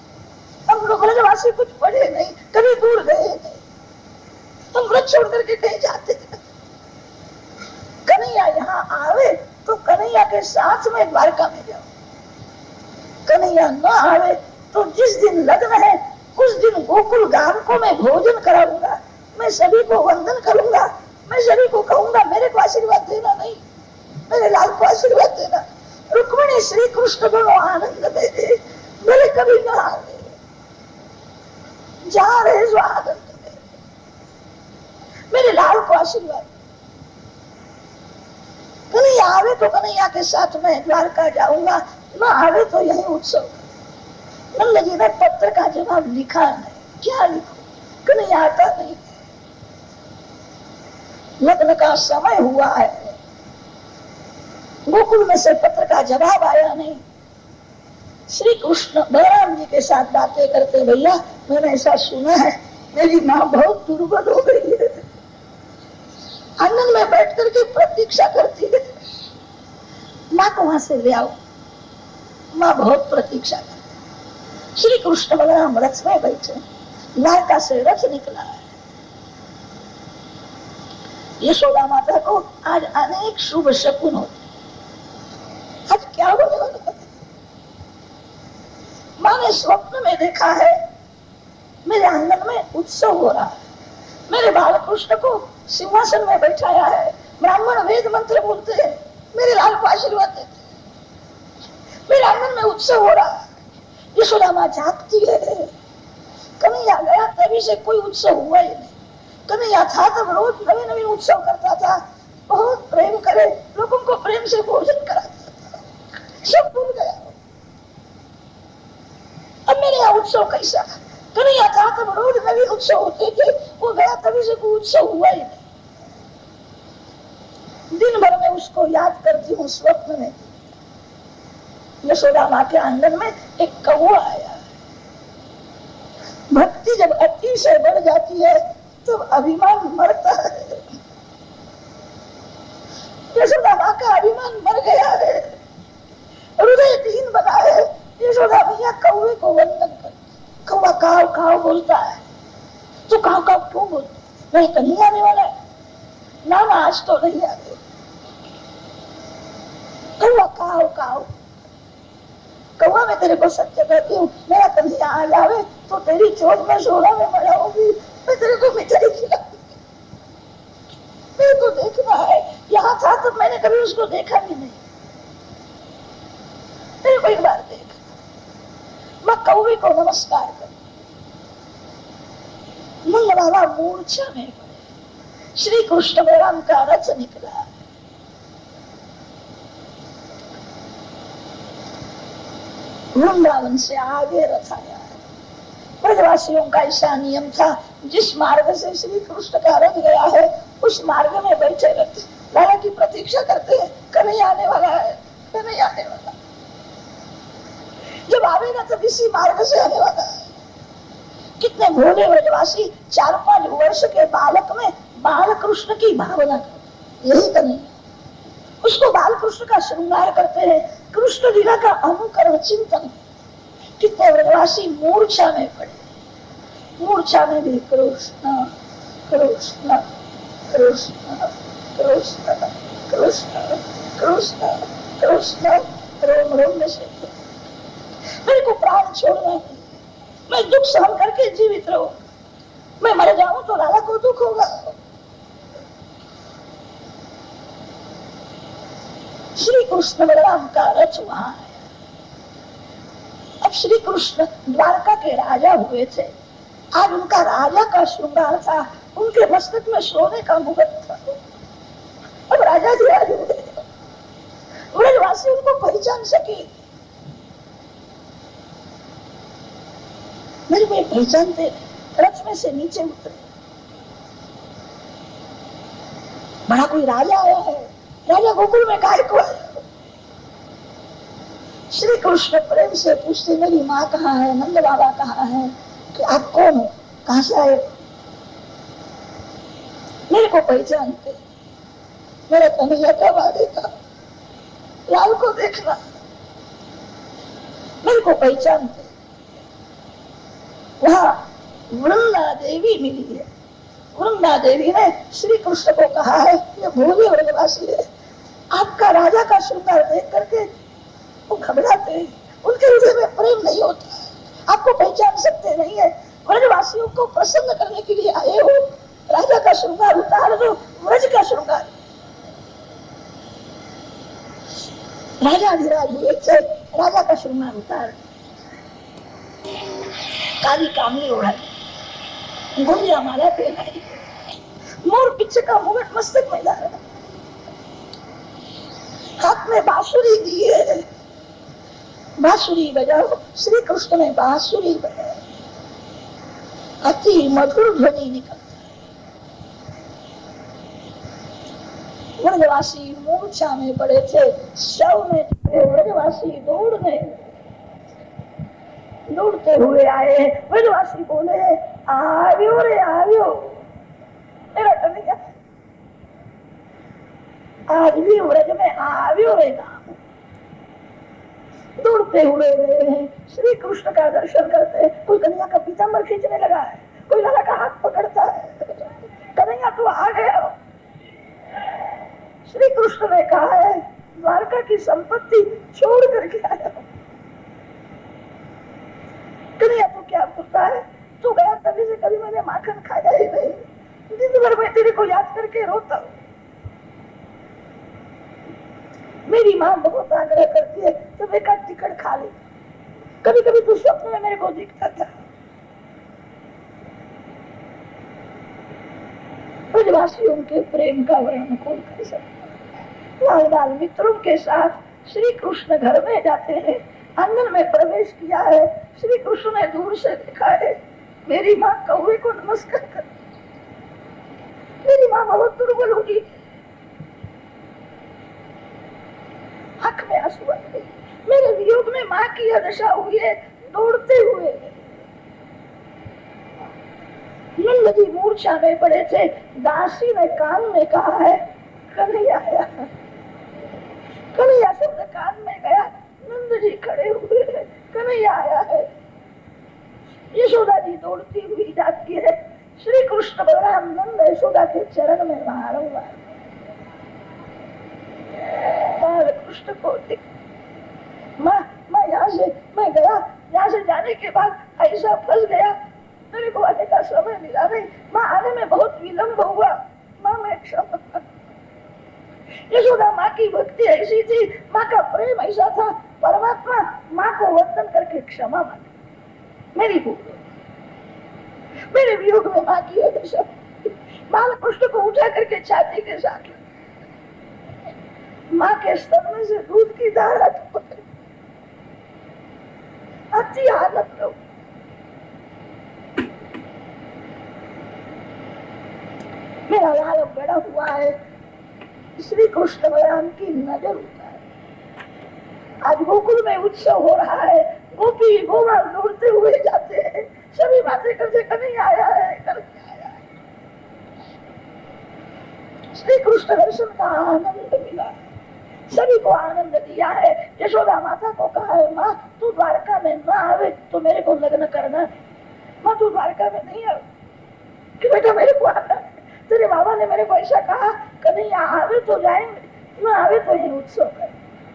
हम लोग ब्रजवासी कुछ पढ़े नहीं, कभी दूर गए नहीं, हम ब्रज छोड़ करके कहीं जाते नहीं। कन्हैया यहाँ आवे तो कन्हैया के साथ में द्वारका में जाओ, कन्हैया न आवे तो जिस दिन लग्न है उस दिन गोकुल गांव को मैं भोजन कराऊंगा, मैं सभी को वंदन करूंगा, मैं सभी को कहूंगा मेरे को आशीर्वाद देना, नहीं मेरे लाल को आशीर्वाद देना। रुक्मिणी श्री कृष्ण दोनों आनंद दे दे, मेरे कभी न आवे, जहां रहे जो आनंद दे, मेरे लाल को आशीर्वाद। कन्हैया आवे तो कन्हैया के साथ मैं द्वारका जाऊंगा, न आवे तो यही उत्सव। नंद जी ने पत्र का जवाब लिखा नहीं, क्या लिखो, कन्हैया आता नहीं, लग्न का समय हुआ है, गोकुल में से पत्र का जवाब आया नहीं। श्री कृष्ण बलराम जी के साथ बातें करते, भैया मैंने ऐसा सुना है मेरी माँ बहुत दुर्बल हो गई है, आंगन में बैठ करके प्रतीक्षा करती है, माँ को वहां से ले आओ। माँ बहुत प्रतीक्षा करती। श्री कृष्ण बलराम रथ में बैठे, द्वारका से रथ निकला है। यशोदा माता को आज अनेक शुभ शकुन होते। आज क्या होने वाला है? माँ ने स्वप्न में देखा है मेरे आंगन में उत्सव हो रहा है, मेरे बाल कृष्ण को सिंहासन में बैठाया है, ब्राह्मण वेद मंत्र बोलते हैं, मेरे लाल को आशीर्वाद देते हैं, मेरे आंगन में उत्सव हो रहा है। यशोदा माँ जागती है। कन्हैया गया तभी से कोई उत्सव हुआ ही नहीं। कन्हैया था तब रोज नवीन नवीन उत्सव करता था, बहुत प्रेम करे, लोगों को प्रेम से भोजन कराता था, सब भूल गया। अब मेरे यहाँ उत्सव कैसा? कन्हैया था तब रोज नवीन उत्सव होते थे, वो गया तभी से कोई उत्सव हुआ ही नहीं। दिन भर में उसको याद करती हूँ स्वप्न में। यशोदा माँ के आंगन में एक कौवा आया। भक्ति जब अति से बढ़ जाती है तो अभिमान मरता है। यशोदा माँ का अभिमान मर गया है, हृदय दीन बना है। यशोदा मैया कौवे को वंदन कर। कौवा काव काव बोलता है, तो काव काव क्यों बोलता? नहीं तो नहीं आने वाला है ना, आज तो नहीं आने। कौवा काव काव। कौवा मैं तेरे को सत्य कहती हूँ, मेरा कन्हैया आ जावे तो तेरी चोट में सोना में मराऊंगी, मैं तेरे को मिठाई खिलाऊंगी। मेरे को देखना है, यहाँ था तो मैंने कभी उसको देखा भी नहीं, मेरे को एक बार देख। मैं कौवे को नमस्कार कर। नंद बाबा मूर्छा में पड़े। श्री कृष्ण बलराम का रथ निकला। वृंदावन से आगे रथ आया। ब्रजवासियों का ऐसा नियम था, जिस मार्ग से श्री कृष्ण का रथ गया है उस मार्ग में बैठे रहते, लाला की प्रतीक्षा करते हैं, कन्हैया आने वाला है, कन्हैया आने वाला। जब आवेगा तब इसी मार्ग से आने वाला है। कितने भोले ब्रजवासी 4-5 वर्ष के बालक में बाल कृष्ण की भावना करते, यही कन्हैया। उसको बाल कृष्ण का श्रृंगार करते हैं, कृष्ण लीला का अनुकरण चिंतन। कितने ब्रजवासी मूर्छा में पड़े, मूर्छा में भी कृष्ण कृष्ण कृष्ण कृष्ण कृष्ण कृष्ण कृष्ण रोम रोम में से। मेरे को प्राण छोड़ना है, मैं दुख सहन करके जीवित रहूं, मैं मर जाऊं तो लाला को दुख होगा। श्री कृष्ण बलराम का रथ वहां है। अब श्री कृष्ण द्वारका के राजा हुए थे, आज उनका राजा का श्रृंगार था, उनके मस्तक में सोने का मुकुट था। अब राजा जी आज हुए, ब्रजवासी उनको पहचान सके। मेरे को पहचानते, रथ में से नीचे उतरे। बड़ा कोई राजा आया है, राजा गोकुल में गाय को आया। श्री कृष्ण प्रेम से पूछते, मेरी माँ कहाँ है, नंद बाबा कहाँ है, कि आप कौन हो, कहाँ से आए? मेरे को पहचानते, मेरा कन्हैया कब आएगा, लाल को देखना। मेरे को पहचानते। वहां वृंदा देवी मिली है। वृंदा देवी ने श्री कृष्ण को कहा है, ये भोले ब्रजवासी है, आपका राजा का श्रृंगार देख करके वो घबराते हैं, उनके हृदय में प्रेम नहीं होता है, आपको पहचान सकते नहीं है, ब्रजवासियों को प्रसन्न करने के लिए आए हो, राजा का श्रृंगार उतार दो, ब्रज का श्रृंगार। राजा धीराज हुए थे, राजा का श्रृंगार उतार, काली कामली उड़ाई, गुंजिया माला पहनाई, मोर पीछे का मुकुट मस्तक में डाला, हाथ में बांसुरी दिए, बांसुरी बजाओ। श्री कृष्ण ने बांसुरी बजाई, अति मधुर ध्वनि निकलता है। ब्रजवासी मूर्छा में पड़े थे, शव में थे, ब्रजवासी दौड़ते हुए आए। ब्रजवासी बोले, आवियो रे आवियो, मेरा कन्हैया, आज भी व्रज में आव्यो रे नाम। दौड़ते हुए गए, श्री कृष्ण का दर्शन करते, कोई कन्हैया का पीताम्बर खींचने लगा है, कोई लाला का हाथ पकड़ता है, कन्हैया तो आ गया। श्री कृष्ण ने कहा है द्वारका की संपत्ति छोड़ करके आया। कन्हैया तो क्या बोलता है, तू गया तभी से कभी मैंने माखन खाया ही नहीं, दिन भर मैं तेरे को याद करके रोता हूँ। मेरी माँ बहुत आग्रह करती है तो एक टिकट खा ले, कभी कभी तो स्वप्न में मेरे को दिखता था। ब्रजवासियों के प्रेम का वर्णन कौन कर सकता। लाल बाल मित्रों के साथ श्री कृष्ण घर में जाते हैं, आंगन में प्रवेश किया है, श्री कृष्ण ने दूर से देखा है, मेरी माँ कौवे को नमस्कार कर, मेरी माँ बहुत दुर्बल होगी, आंख में आंसू आ गए, मेरे वियोग में माँ की दशा हुई है। दौड़ते हुए नंद जी मूर्छा में पड़े थे, दासी ने कान में कहा है कन्हैया आया। कन्हैया शब्द कान में गया, नंद जी खड़े हुए हैं, कन्हैया आया है। यशोदा जी दौड़ती हुई जाती है, श्री कृष्ण बलराम नंद यशोदा के चरण में बारंबार कृष्ण को मैं यहाँ से मैं गया, यहाँ से जाने के बाद ऐसा फंस गया, मेरे को आने का समय मिला नहीं, माँ आने में बहुत विलम्ब हुआ, माँ मैं क्षमा। यशोदा माँ की भक्ति ऐसी थी, माँ का प्रेम ऐसा था, परमात्मा माँ को वंदन करके क्षमा मांगे, मेरी भूल, मेरे वियोग में माँ की दशा। बाल कृष्ण को उठा करके छाती के साथ माँ के स्तन में से दूध की धारा अति आनंद हो। मेरा लाल बड़ा हुआ है, श्री कृष्ण बलराम की नजर उतार। आज गोकुल में उत्सव हो रहा है, गोपी गोपाल दौड़ते हुए जाते हैं, सभी बातें करते कन्हैया आया है, कन्हैया आया है। श्री कृष्ण दर्शन का आनंद मिला, सभी को आनंद दिया है। यशोदा माता को कहा है माँ तू द्वारका में न आवे तो मेरे को लग्न करना, माँ तू द्वारका में नहीं आवे कि बेटा मेरे को आना है, तेरे बाबा ने मेरे को ऐसा कहा कन्हैया आवे तो जाएंगे, न आवे तो ये उत्सव कर,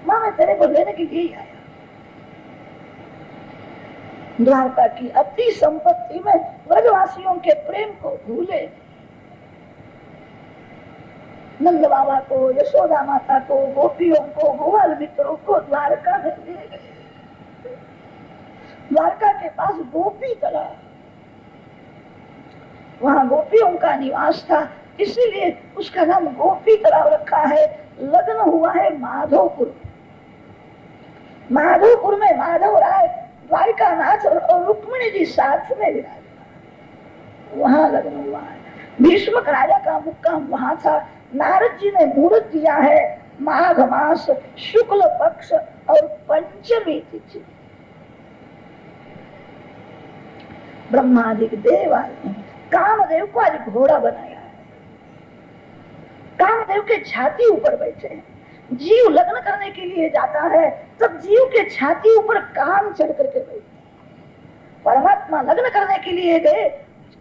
माँ मैं तेरे को लेने के लिए आया। द्वारका की अति संपत्ति में ब्रजवासियों के प्रेम को भूले, नंद बाबा को, यशोदा माता को, गोपियों को, गोपाल मित्रों को द्वारका में ले गए। द्वारका के पास गोपी तालाब, वहां गोपियों का निवास था, इसीलिए उसका नाम गोपी तालाब रखा है। लग्न हुआ है माधोपुर, माधोपुर में माधव राय द्वारिका नाथ और रुक्मिणी जी साथ में विराजमान, वहां लग्न हुआ है। भीष्मक राजा का मुक्काम वहां था। नारद जी ने मुहूर्त दिया है माघ मास शुक्ल पक्ष और पंचमी तिथि। ब्रह्मादि देव आए, कामदेव को आज घोड़ा बनाया है, कामदेव के छाती ऊपर बैठे हैं। जीव लग्न करने के लिए जाता है तब जीव के छाती ऊपर काम चढ़ करके बैठे, परमात्मा लग्न करने के लिए गए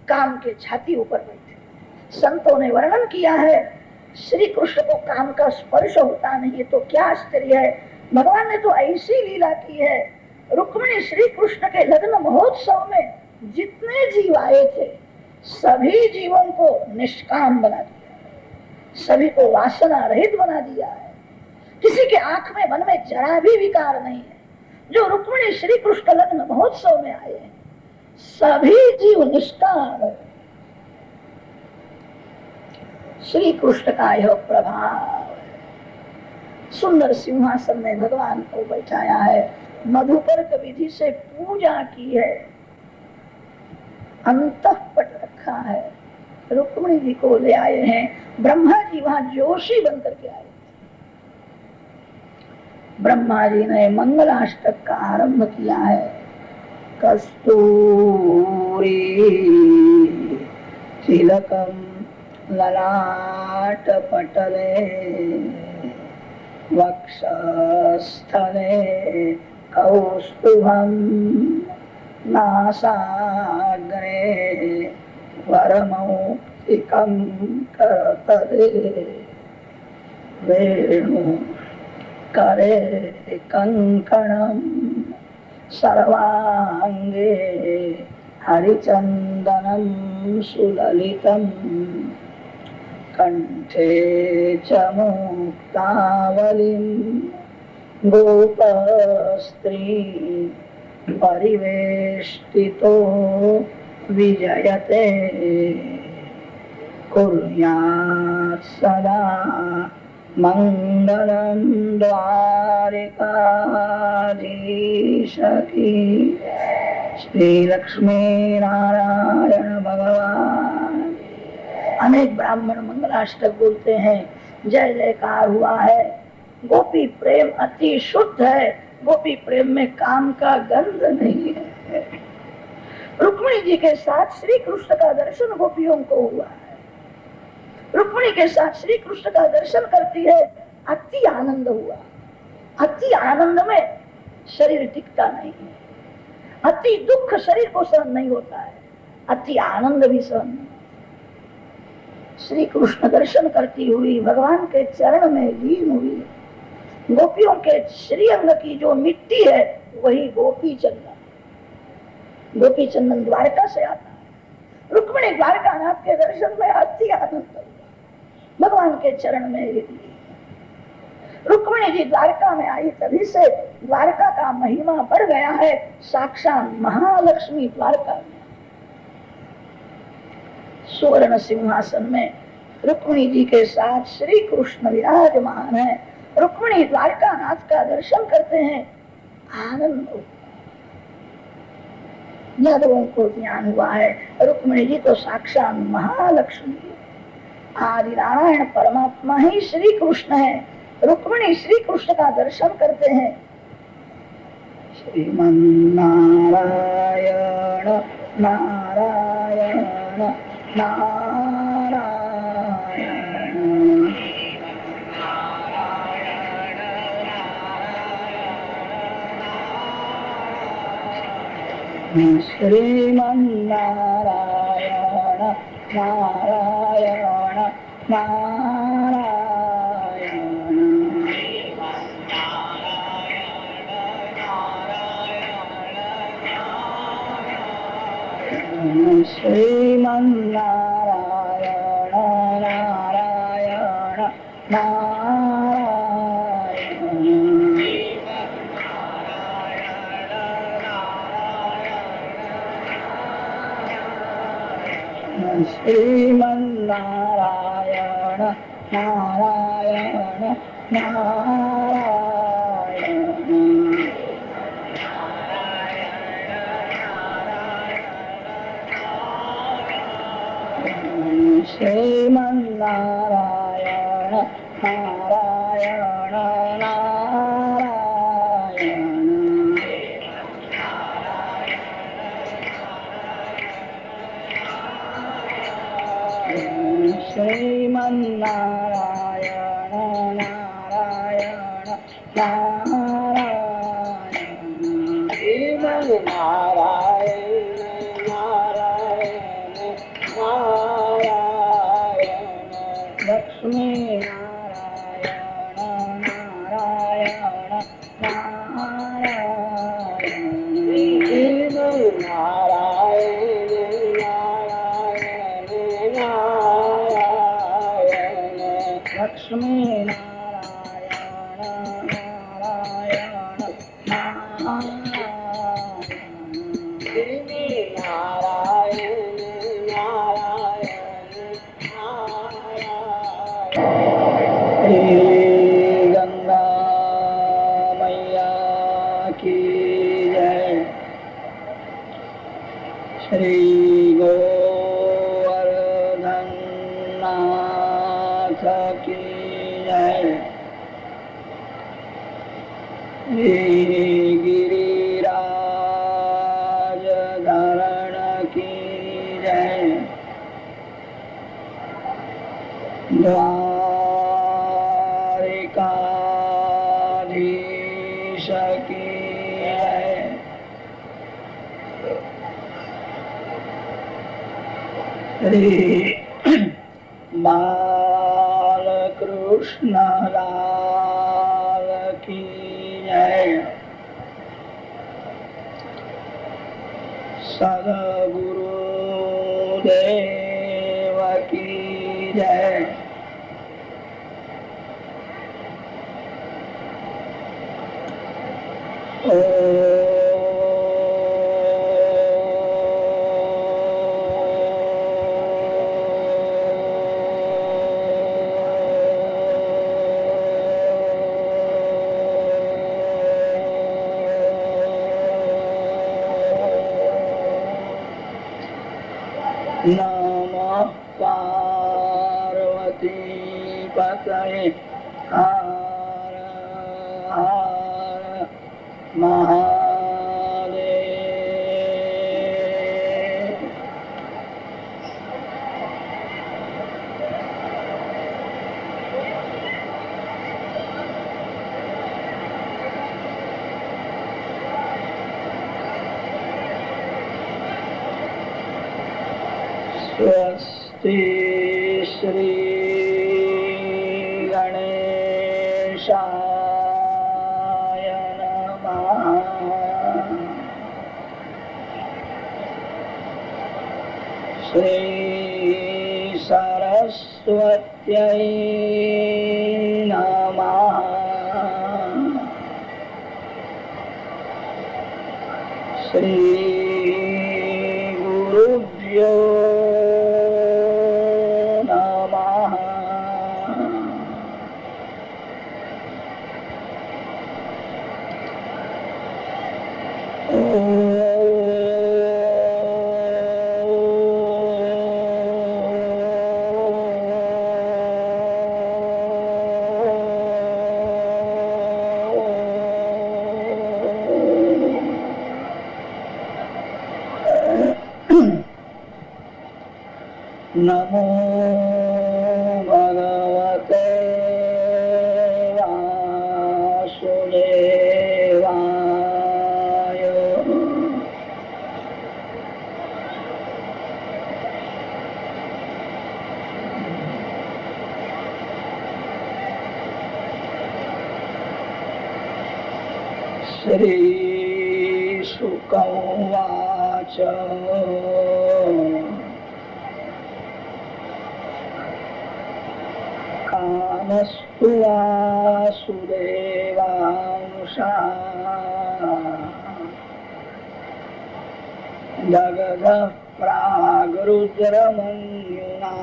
काम के छाती ऊपर बैठे। संतों ने वर्णन किया है श्री कृष्ण को काम का स्पर्श होता नहीं है तो क्या आश्चर्य है, भगवान ने तो ऐसी लीला की है। रुक्मिणी श्री कृष्ण के लग्न महोत्सव में जितने जीव आए थे सभी जीवों को निष्काम बना दिया, सभी को वासना रहित बना दिया है, किसी के आंख में मन में जरा भी विकार नहीं है। जो रुक्मिणी श्री कृष्ण लग्न महोत्सव में आए हैं सभी जीव निष्काम है। श्री कृष्ण का यह प्रभाव, सुंदर सिंहासन में भगवान को बैठाया है, मधुपर्क विधि से पूजा की है, अंतःपट रखा है, रुक्मिणी जी को ले आए हैं। ब्रह्मा जी वहां जोशी बन करके आए, ब्रह्मा जी ने मंगलाष्टक का आरंभ किया है। कस्तूरी तिलकम ललाट पटले वक्षस्थले कौस्तुभं नासाग्रे वरमौक्तिकं करतले वेणु करे कंकणं सर्वांगे हरिचंदनं सुललितं कंठे च मुक्तावलिं गोपस्त्री परिवेष्टितो विजयते कुर्यात् सदा मंगलम द्वारिकाधीश की। श्री लक्ष्मी नारायण भगवान। अनेक ब्राह्मण मंगलाष्टक बोलते हैं, जय जयकार हुआ है। गोपी प्रेम अति शुद्ध है, गोपी प्रेम में काम का गंध नहीं है। रुक्मिणी जी के साथ श्री कृष्ण का दर्शन गोपियों को हुआ है। रुक्मिणी के साथ श्री कृष्ण का दर्शन करती है, अति आनंद हुआ। अति आनंद में शरीर टिकता नहीं है, अति दुख शरीर को सहन नहीं होता है, अति आनंद भी सहन नहीं। श्री कृष्ण दर्शन करती हुई भगवान के चरण में लीन हुई। गोपियों के श्रीअंग की जो मिट्टी है वही गोपी चंदन। गोपी चंदन द्वारका से आता है। रुक्मिणी द्वारका नाथ के दर्शन में अति आनंद हुआ, भगवान के चरण में गिरी। रुक्मिणी जी द्वारका में आई, तभी से द्वारका का महिमा बढ़ गया है। साक्षात महालक्ष्मी द्वारका में सुवर्ण सिंहासन में रुक्मिणी जी के साथ श्री कृष्ण विराजमान है। रुक्मिणी द्वारका नाथ का दर्शन करते हैं, आनंद होता है। यादवों को ज्ञान हुआ है रुक्मिणी जी तो साक्षात महालक्ष्मी, आदि नारायण परमात्मा ही श्री कृष्ण है। रुक्मिणी श्री कृष्ण का दर्शन करते हैं। श्रीमन नारायण नारायण नारायण श्रीमन नारायण नारायण नारायण श्रीमन नारायण नारायण नारायण श्रीमन नारायण नारायण नारायण श्रीमन नारायण नारायण नारायण श्रीमन नारायण नारायण नारायण श्रीमन नारायण नारायण नारायण लक्ष्मी नारायण नारायण नारायण श्रीमन नारायण नारायण नारायण लक्ष्मी नारायण नारायण नारायण श्री नारायण नारायण नारायण गंगा मैया की जय। श्री गोवर्धन नाथ की जय। श्री गिरिराज धारण की जय। द्वारिका श्री बालकृष्ण लाल की जय। सद्गुरुदेव की जय। नमः पार्वती पतये हर हर महादेव। स्वस्ति श्री गणेशाय नमः। श्री सरस्वत्यै नमः। श्री गुरुभ्यो नमो भगवते वासुदेवाय। श्री शुक उवाच कामस्तु वासुदेवांशः जगतः प्राग्रुद्रमन्युना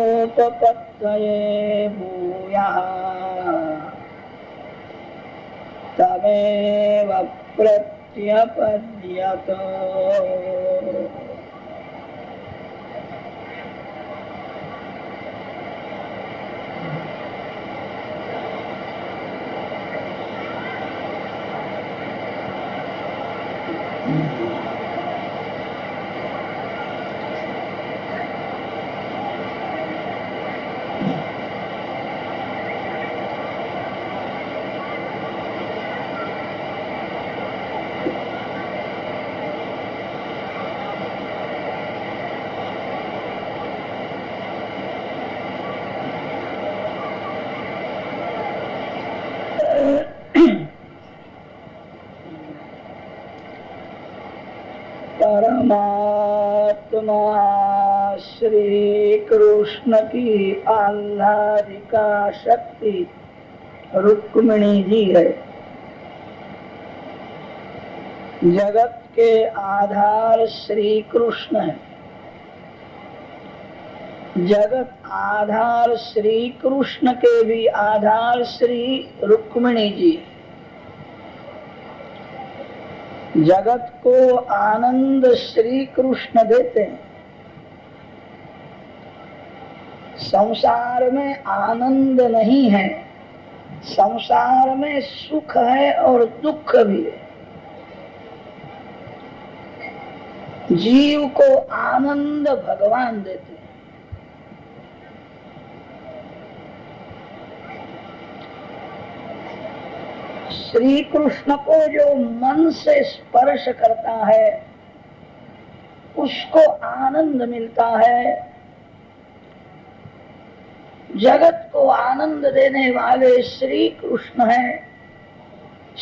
देहोपपत्तये भूयः तमेव प्रत्यपद्यत। परमात्मा श्री कृष्ण की आह्लादिका शक्ति रुक्मिणी जी है। जगत के आधार श्री कृष्ण है। जगत आधार श्री कृष्ण के भी आधार श्री रुक्मिणी जी। जगत को आनंद श्री कृष्ण देते हैं। संसार में आनंद नहीं है, संसार में सुख है और दुख भी है। जीव को आनंद भगवान देते हैं। श्री कृष्ण को जो मन से स्पर्श करता है उसको आनंद मिलता है। जगत को आनंद देने वाले श्री कृष्ण हैं।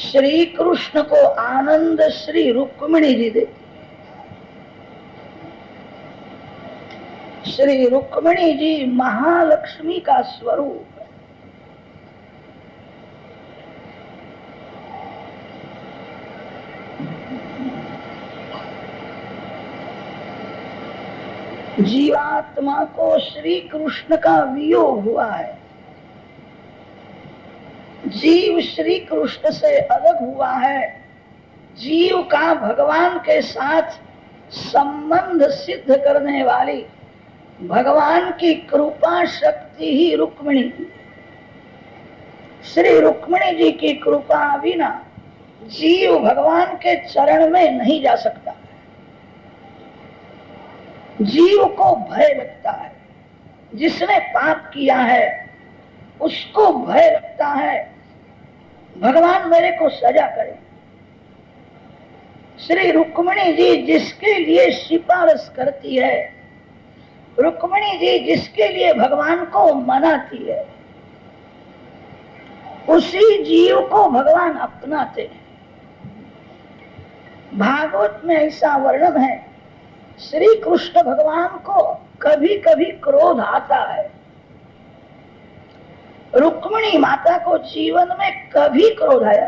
श्री कृष्ण को आनंद श्री रुक्मिणी जी देती। श्री रुक्मिणी जी महालक्ष्मी का स्वरूप है। जीवात्मा को श्री कृष्ण का वियोग हुआ है। जीव श्री कृष्ण से अलग हुआ है। जीव का भगवान के साथ संबंध सिद्ध करने वाली भगवान की कृपा शक्ति ही रुक्मिणी की। श्री रुक्मिणी जी की कृपा बिना जीव भगवान के चरण में नहीं जा सकता। जीव को भय लगता है। जिसने पाप किया है उसको भय लगता है भगवान मेरे को सजा करे। श्री रुक्मिणी जी जिसके लिए सिफारिश करती है, रुक्मिणी जी जिसके लिए भगवान को मनाती है, उसी जीव को भगवान अपनाते हैं। भागवत में ऐसा वर्णन है, श्री कृष्ण भगवान को कभी कभी क्रोध आता है। रुक्मिणी माता को जीवन में कभी क्रोध आया।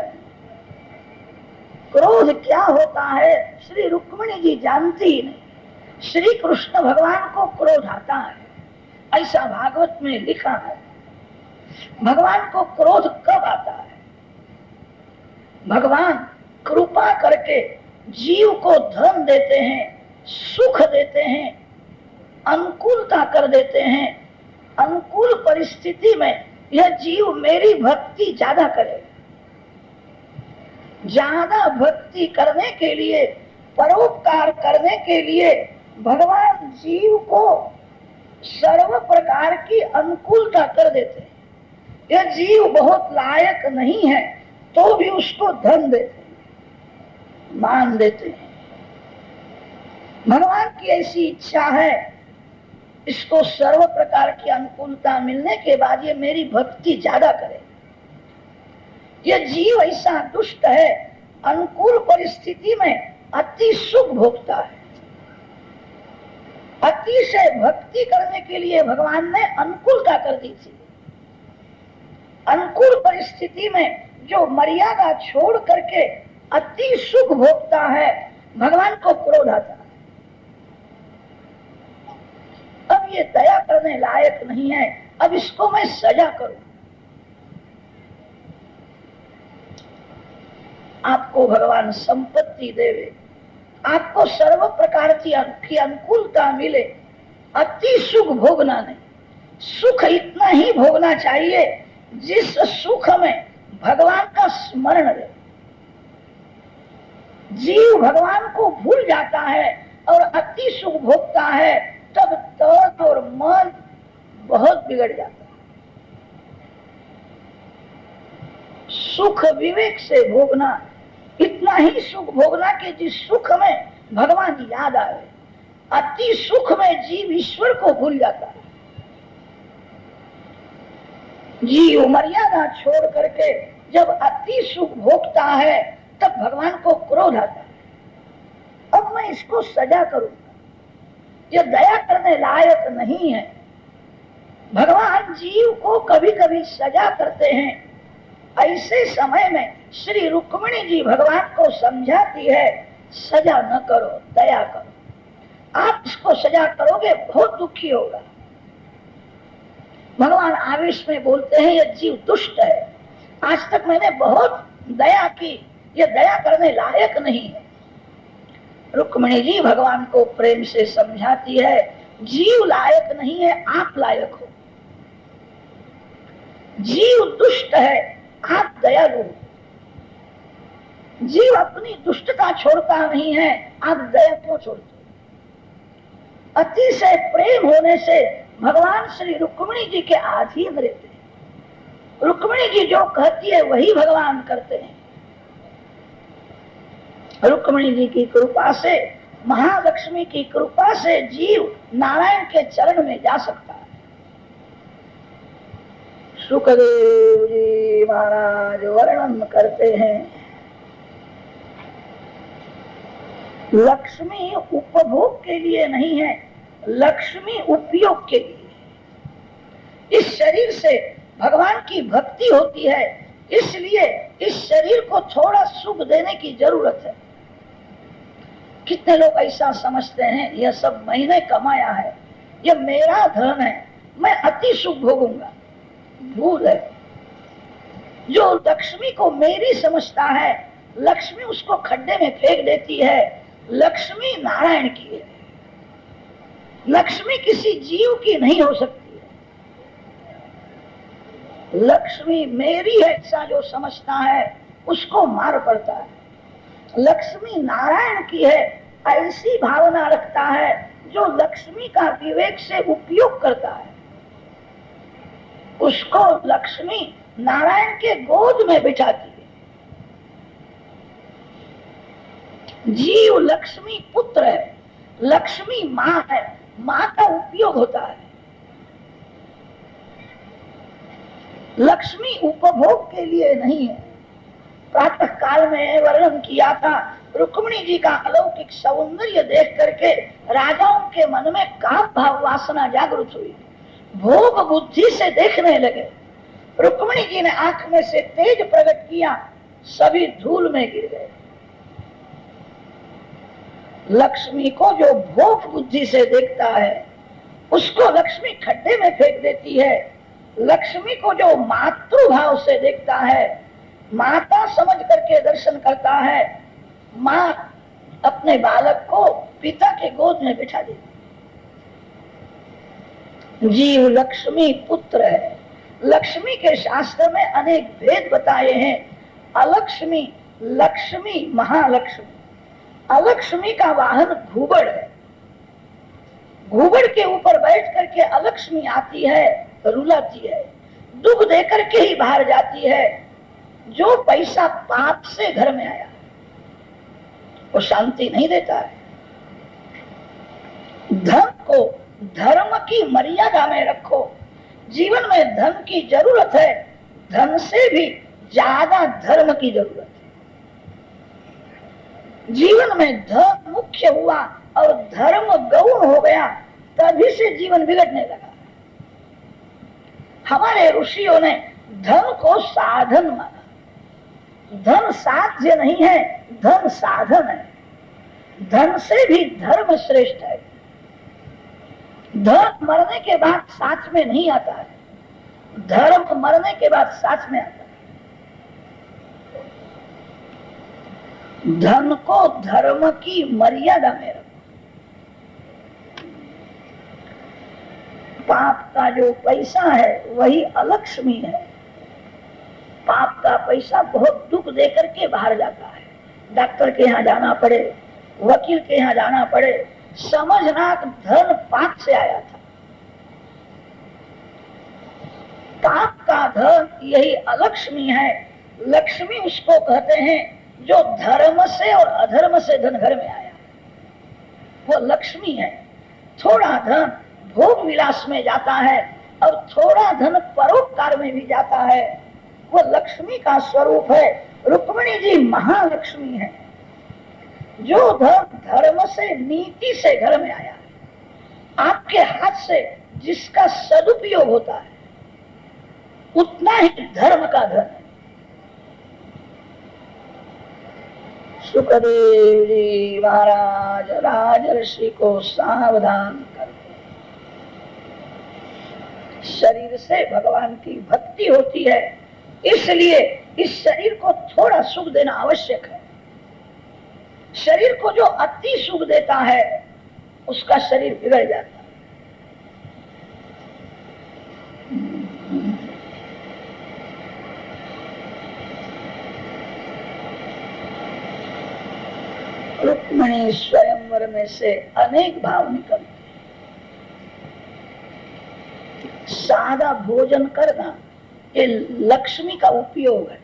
क्रोध क्या होता है श्री रुक्मिणी जी जानती ही नहीं। श्री कृष्ण भगवान को क्रोध आता है ऐसा भागवत में लिखा है। भगवान को क्रोध कब आता है? भगवान कृपा करके जीव को धन देते हैं, सुख देते हैं, अनुकूलता कर देते हैं। अनुकूल परिस्थिति में यह जीव मेरी भक्ति ज्यादा करे। ज्यादा भक्ति करने के लिए, परोपकार करने के लिए भगवान जीव को सर्व प्रकार की अनुकूलता कर देते हैं। यह जीव बहुत लायक नहीं है तो भी उसको धन देते हैं, मान देते हैं। भगवान की ऐसी इच्छा है, इसको सर्व प्रकार की अनुकूलता मिलने के बाद ये मेरी भक्ति ज्यादा करे। यह जीव ऐसा दुष्ट है, अनुकूल परिस्थिति में अति सुख भोगता है। अतिशय भक्ति करने के लिए भगवान ने अनुकूलता कर दी थी। अनुकूल परिस्थिति में जो मर्यादा छोड़ करके अति सुख भोगता है, भगवान को क्रोध आता है। अब ये दया करने लायक नहीं है, अब इसको मैं सजा करूं। आपको भगवान संपत्ति देवे, आपको सर्व प्रकार की अनुकूलता मिले, अति सुख भोगना नहीं। सुख इतना ही भोगना चाहिए जिस सुख में भगवान का स्मरण रहे। जीव भगवान को भूल जाता है और अति सुख भोगता है, तब तन और मन बहुत बिगड़ जाता है। सुख विवेक से भोगना, इतना ही सुख भोगना कि जिस सुख में भगवान याद आए। अति सुख में जीव ईश्वर को भूल जाता है। जीव मर्यादा छोड़ करके जब अति सुख भोगता है तब भगवान को क्रोध आता है। अब मैं इसको सजा करूंगा, यह दया करने लायक नहीं है। भगवान जीव को कभी कभी सजा करते हैं। ऐसे समय में श्री रुक्मिणी जी भगवान को समझाती है, सजा न करो, दया करो। आप इसको सजा करोगे बहुत दुखी होगा। भगवान आवेश में बोलते हैं, यह जीव दुष्ट है, आज तक मैंने बहुत दया की, यह दया करने लायक नहीं है। रुक्मिणी जी भगवान को प्रेम से समझाती है, जीव लायक नहीं है, आप लायक हो। जीव दुष्ट है, आप दयालु हो। जीव अपनी दुष्टता छोड़ता नहीं है, आप दया क्यों छोड़ते? अतिशय प्रेम होने से भगवान श्री रुक्मिणी जी के अधीन रहते हैं। रुक्मिणी जी जो कहती है वही भगवान करते हैं। रुक्मिणी जी की कृपा से, महालक्ष्मी की कृपा से जीव नारायण के चरण में जा सकता है। सुखदेव जी महाराज वर्णन करते हैं, लक्ष्मी उपभोग के लिए नहीं है, लक्ष्मी उपयोग के लिए। इस शरीर से भगवान की भक्ति होती है, इसलिए इस शरीर को थोड़ा सुख देने की जरूरत है। कितने लोग ऐसा समझते हैं यह सब मैंने कमाया है, यह मेरा धन है, मैं अति सुख भोगूंगा। भूल है। जो लक्ष्मी को मेरी समझता है, लक्ष्मी उसको खड्डे में फेंक देती है। लक्ष्मी नारायण की है, लक्ष्मी किसी जीव की नहीं हो सकती है। लक्ष्मी मेरी है ऐसा जो समझता है उसको मार पड़ता है। लक्ष्मी नारायण की है ऐसी भावना रखता है जो लक्ष्मी का विवेक से उपयोग करता है, उसको लक्ष्मी नारायण के गोद में बिठाती है। जीव लक्ष्मी पुत्र है, लक्ष्मी माँ है, माँ का उपयोग होता है। लक्ष्मी उपभोग के लिए नहीं है। प्रातः काल में वर्णन किया था, रुक्मिणी जी का अलौकिक सौंदर्य देख करके राजाओं के मन में काम भाव वासना जागृत हुई, भोग बुद्धि से देखने लगे। रुक्मिणी जी ने आंख में से तेज प्रकट किया, सभी धूल में गिर गए। लक्ष्मी को जो भोग बुद्धि से देखता है उसको लक्ष्मी खड्डे में फेंक देती है। लक्ष्मी को जो मातृभाव से देखता है, माता समझ करके दर्शन करता है, माँ अपने बालक को पिता के गोद में बिठा देती। जीव लक्ष्मी पुत्र है। लक्ष्मी के शास्त्र में अनेक भेद बताए हैं, अलक्ष्मी, लक्ष्मी, महालक्ष्मी। अलक्ष्मी का वाहन घुबड़ है, घुबड़ के ऊपर बैठ करके अलक्ष्मी आती है, रुलाती है, दुख दे करके ही बाहर जाती है। जो पैसा पाप से घर में आया वो शांति नहीं देता है। धन को धर्म की मर्यादा में रखो। जीवन में धन की जरूरत है, धन से भी ज्यादा धर्म की जरूरत है। जीवन में धन मुख्य हुआ और धर्म गौण हो गया, तभी से जीवन बिगड़ने लगा। हमारे ऋषियों ने धन को साधन माना। धन साध्य नहीं है, धन साधन है। धन से भी धर्म श्रेष्ठ है। धन मरने के बाद साथ में नहीं आता है, धर्म मरने के बाद साथ में आता है। धन को धर्म की मर्यादा में रखो। पाप का जो पैसा है वही अलक्ष्मी है। पाप का पैसा बहुत दुख देकर के बाहर जाता है। डॉक्टर के यहाँ जाना पड़े, वकील के यहाँ जाना पड़े, समझना धन पाप से आया था। पाप का धन यही अलक्ष्मी है। लक्ष्मी उसको कहते हैं जो धर्म से और अधर्म से धन घर में आया, वो लक्ष्मी है। थोड़ा धन भोग विलास में जाता है और थोड़ा धन परोपकार में भी जाता है, वो लक्ष्मी का स्वरूप है। रुक्मिणी जी महालक्ष्मी है। जो धन धर्म से, नीति से घर में आया है, आपके हाथ से जिसका सदुपयोग होता है उतना ही धर्म का धन है। सुखदेव जी महाराज राजर्षि को सावधान करते, शरीर से भगवान की भक्ति होती है, इसलिए इस शरीर को थोड़ा सुख देना आवश्यक है। शरीर को जो अति सुख देता है उसका शरीर बिगड़ जाता है। रुक्मिणी स्वयंवर में से अनेक भाव निकलते। सादा भोजन करना ये लक्ष्मी का उपयोग है।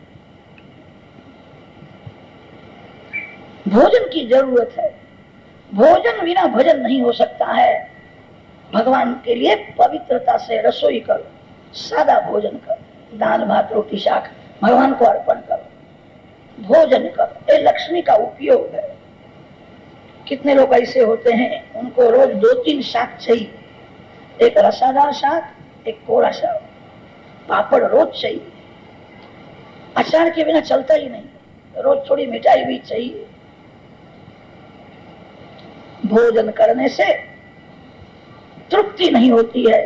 भोजन की जरूरत है, भोजन बिना भजन नहीं हो सकता है। भगवान के लिए पवित्रता से रसोई करो, सादा भोजन करो, दाल भात रोटी शाक भगवान को अर्पण करो, भोजन करो। ये लक्ष्मी का उपयोग है। कितने लोग ऐसे होते हैं, उनको रोज 2-3 शाक चाहिए, एक रसादार शाक, एक कोरा शाक, पापड़ रोज चाहिए, अचार के बिना चलता ही नहीं, रोज थोड़ी मिठाई भी चाहिए। भोजन करने से तृप्ति नहीं होती है,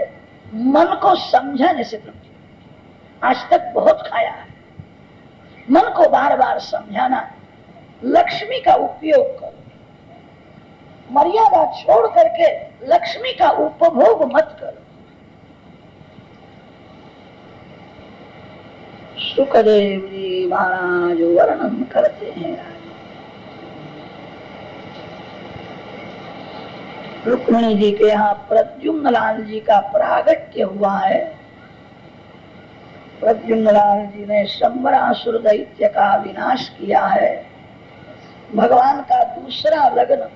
मन को समझाने से तृप्ति। आज तक बहुत खाया है, मन को बार बार समझाना। लक्ष्मी का उपयोग करो, मर्यादा छोड़ करके लक्ष्मी का उपभोग मत करो। सुखदेव जी महाराज वर्णन करते हैं, रुक्मिणी जी के यहाँ प्रद्युम्न लाल जी का प्रागट्य हुआ है। प्रद्युम्न लाल जी ने शंबरासुर दैत्य का विनाश किया है। भगवान का दूसरा लग्न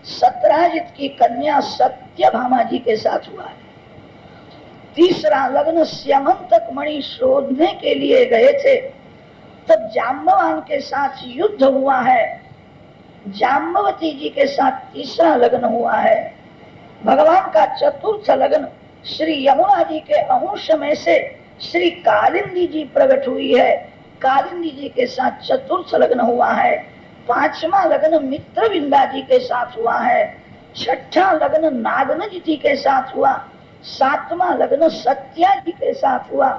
सत्राजित की कन्या सत्यभामा जी के साथ हुआ है। तीसरा लग्न स्यमंतक मणि शोधने के लिए गए थे, तब जाम्बवान के साथ युद्ध हुआ है। जाम्बवती जी के साथ तीसरा लग्न हुआ है। भगवान का चतुर्थ लग्न श्री यमुना जी के अंश में से श्री कालिंदी जी प्रकट हुई है। कालिंदी जी के साथ चतुर्थ लग्न हुआ है। पांचवा लग्न मित्रविंदा जी के साथ हुआ है। छठा लग्न नागनज जी के साथ हुआ। सातवां लग्न सत्या जी के साथ हुआ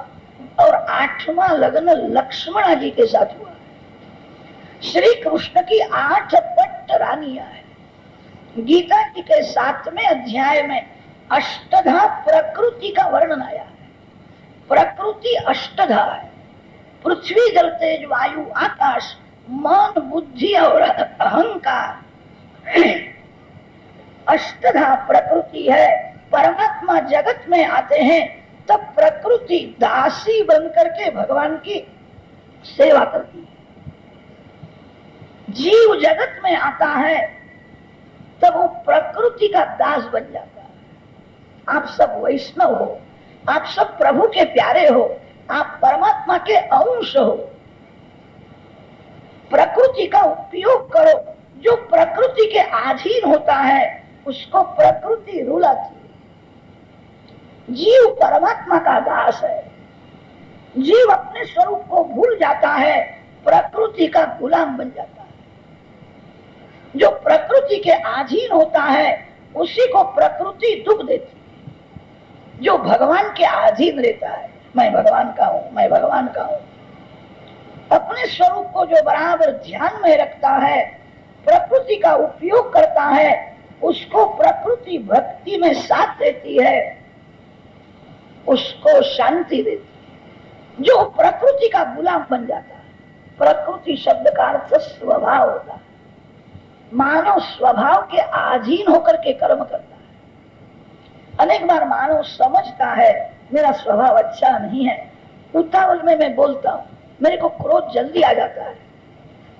और आठवां लग्न लक्ष्मणा जी के साथ हुआ। श्री कृष्ण की 8 पट्ट रानियां है। गीता जी के 7वें अध्याय में अष्टधा प्रकृति का वर्णन आया है। प्रकृति अष्टधा है, पृथ्वी जल तेज वायु आकाश मन बुद्धि और अहंकार, अष्टधा प्रकृति है। परमात्मा जगत में आते हैं तब प्रकृति दासी बन करके भगवान की सेवा करती है। जीव जगत में आता है तब वो प्रकृति का दास बन जाता है। आप सब वैष्णव हो, आप सब प्रभु के प्यारे हो, आप परमात्मा के अंश हो। प्रकृति का उपयोग करो। जो प्रकृति के अधीन होता है उसको प्रकृति रुलाती है। जीव परमात्मा का दास है। जीव अपने स्वरूप को भूल जाता है, प्रकृति का गुलाम बन जाता है। जो प्रकृति के अधीन होता है उसी को प्रकृति दुख देती है। जो भगवान के अधीन रहता है, मैं भगवान का हूं, मैं भगवान का हूं, अपने स्वरूप को जो बराबर ध्यान में रखता है, प्रकृति का उपयोग करता है, उसको प्रकृति भक्ति में साथ देती है, उसको शांति देती है। जो प्रकृति का गुलाम बन जाता है, प्रकृति शब्द का अर्थ स्वभाव होता है। मानव स्वभाव के अधीन होकर के कर्म करता है। अनेक बार मानव समझता है मेरा स्वभाव अच्छा नहीं है, उतावल में मैं बोलता हूँ, मेरे को क्रोध जल्दी आ जाता है,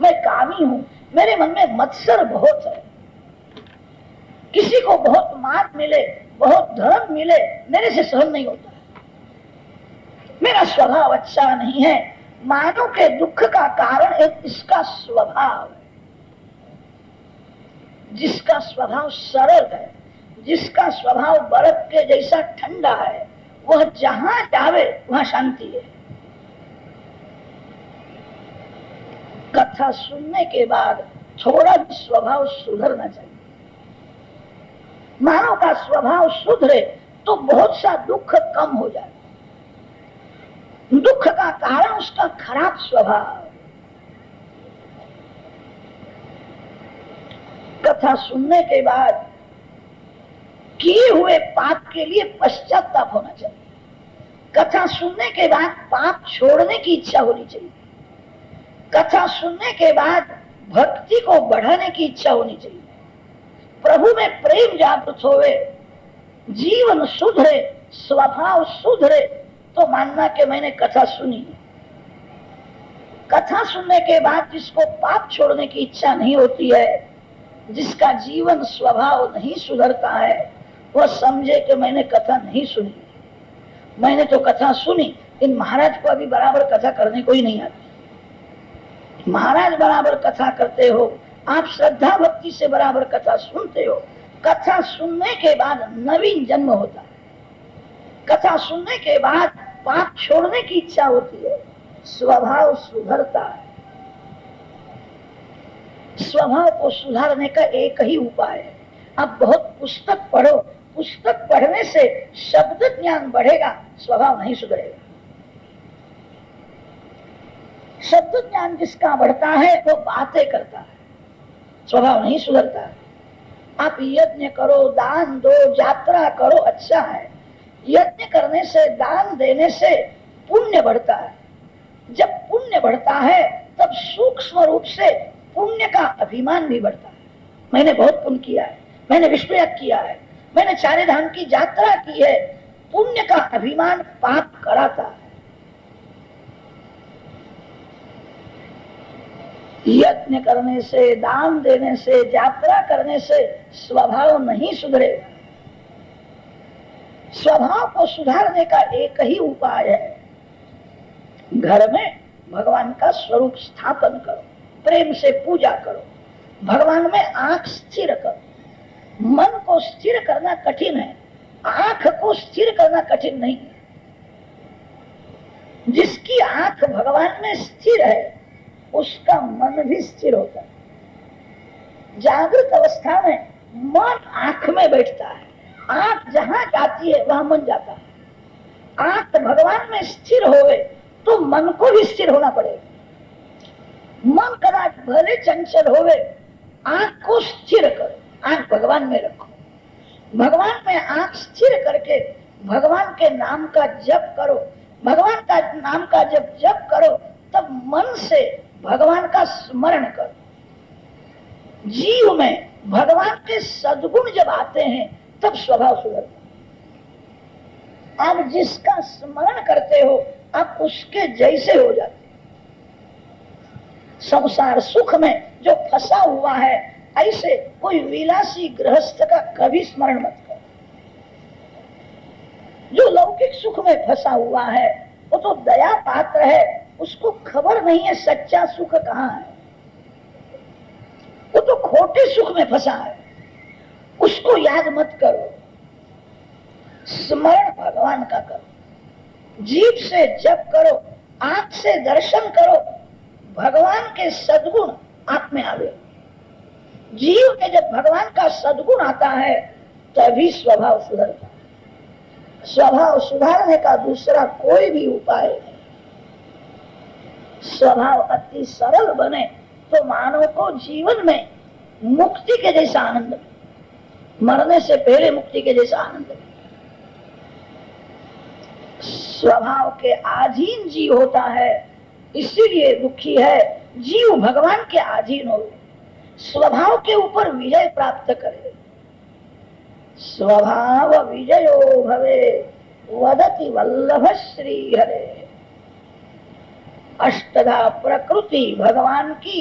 मैं कामी हूँ, मेरे मन में मत्सर बहुत है, किसी को बहुत मार मिले, बहुत धर्म मिले, मेरे से सहन नहीं होता है, मेरा स्वभाव अच्छा नहीं है। मानव के दुख का कारण एक इसका स्वभाव है। जिसका स्वभाव सरल है, जिसका स्वभाव बर्फ के जैसा ठंडा है, वह जहां जावे वहां शांति है। कथा सुनने के बाद थोड़ा स्वभाव सुधरना चाहिए। मानव का स्वभाव सुधरे तो बहुत सा दुख कम हो जाए। दुख का कारण उसका खराब स्वभाव। कथा सुनने के बाद किए हुए पाप के लिए पश्चाताप होना चाहिए। कथा सुनने के बाद पाप छोड़ने की इच्छा होनी चाहिए। कथा सुनने के बाद भक्ति को बढ़ाने की इच्छा होनी चाहिए। प्रभु में प्रेम जागृत होवे, जीवन सुधरे, स्वभाव सुधरे तो मानना कि मैंने कथा सुनी। कथा सुनने के बाद जिसको पाप छोड़ने की इच्छा नहीं होती है, जिसका जीवन स्वभाव नहीं सुधरता है, वह समझे कि मैंने कथा नहीं सुनी। मैंने तो कथा सुनी, इन महाराज को अभी बराबर कथा करने को ही नहीं आती। महाराज बराबर कथा करते हो, आप श्रद्धा भक्ति से बराबर कथा सुनते हो। कथा सुनने के बाद नवीन जन्म होता है। कथा सुनने के बाद पाप छोड़ने की इच्छा होती है, स्वभाव सुधरता है। स्वभाव को सुधारने का एक ही उपाय है, आप बहुत पुस्तक पढ़ो, पुस्तक पढ़ने से शब्द ज्ञान बढ़ेगा, स्वभाव नहीं सुधरेगा। शब्द ज्ञान जिसका बढ़ता है वो बातें करता है, स्वभाव नहीं सुधरता है। आप यज्ञ करो, दान दो, यात्रा करो, अच्छा है। यज्ञ करने से, दान देने से पुण्य बढ़ता है। जब पुण्य बढ़ता है तब सूक्ष्म रूप से पुण्य का अभिमान भी बढ़ता है। मैंने बहुत पुण्य किया है, मैंने विष्णु याग किया है, मैंने चारे धाम की यात्रा की है। पुण्य का अभिमान पाप कराता है। यज्ञ करने से, दान देने से, यात्रा करने से स्वभाव नहीं सुधरेगा। स्वभाव को सुधारने का एक ही उपाय है, घर में भगवान का स्वरूप स्थापन करो, प्रेम से पूजा करो, भगवान में आंख स्थिर करो। मन को स्थिर करना कठिन है, आंख को स्थिर करना कठिन नहीं है। जिसकी आंख भगवान में स्थिर है उसका मन भी स्थिर होता है। जागृत अवस्था में मन आंख में बैठता है, आंख जहां जाती है वहां मन जाता है। आंख भगवान में स्थिर होवे तो मन को भी स्थिर होना पड़ेगा। मन कदाच भले चंचल होवे, आंख को स्थिर करो, आंख भगवान में रखो। भगवान में आंख स्थिर करके भगवान के नाम का जप करो। भगवान का नाम का जब जप करो तब मन से भगवान का स्मरण करो। जीव में भगवान के सद्गुण जब आते हैं तब स्वभाव सुधरता है। आप जिसका स्मरण करते हो आप उसके जैसे हो जाते। संसार सुख में जो फंसा हुआ है, ऐसे कोई विलासी गृहस्थ का कभी स्मरण मत करो। जो लौकिक सुख में फंसा हुआ है वो तो दया पात्र है, उसको खबर नहीं है सच्चा सुख कहाँ है। वो तो खोटे सुख में फंसा है, उसको याद मत करो। स्मरण भगवान का करो, जीभ से जप करो, आंख से दर्शन करो, भगवान के सद्गुण आप में आवे। जीव में जब भगवान का सद्गुण आता है तभी स्वभाव सुधरता है। स्वभाव सुधारने का दूसरा कोई भी उपाय नहीं। स्वभाव अति सरल बने तो मानव को जीवन में मुक्ति के जैसा आनंद मिले, मरने से पहले मुक्ति के जैसा आनंद मिले। स्वभाव के अधीन जीव होता है, इसीलिए दुखी है। जीव भगवान के अधीन हो, स्वभाव के ऊपर विजय प्राप्त करे। स्वभाव विजयो भवे वदति वल्लभ श्री हरे। अष्टधा प्रकृति भगवान की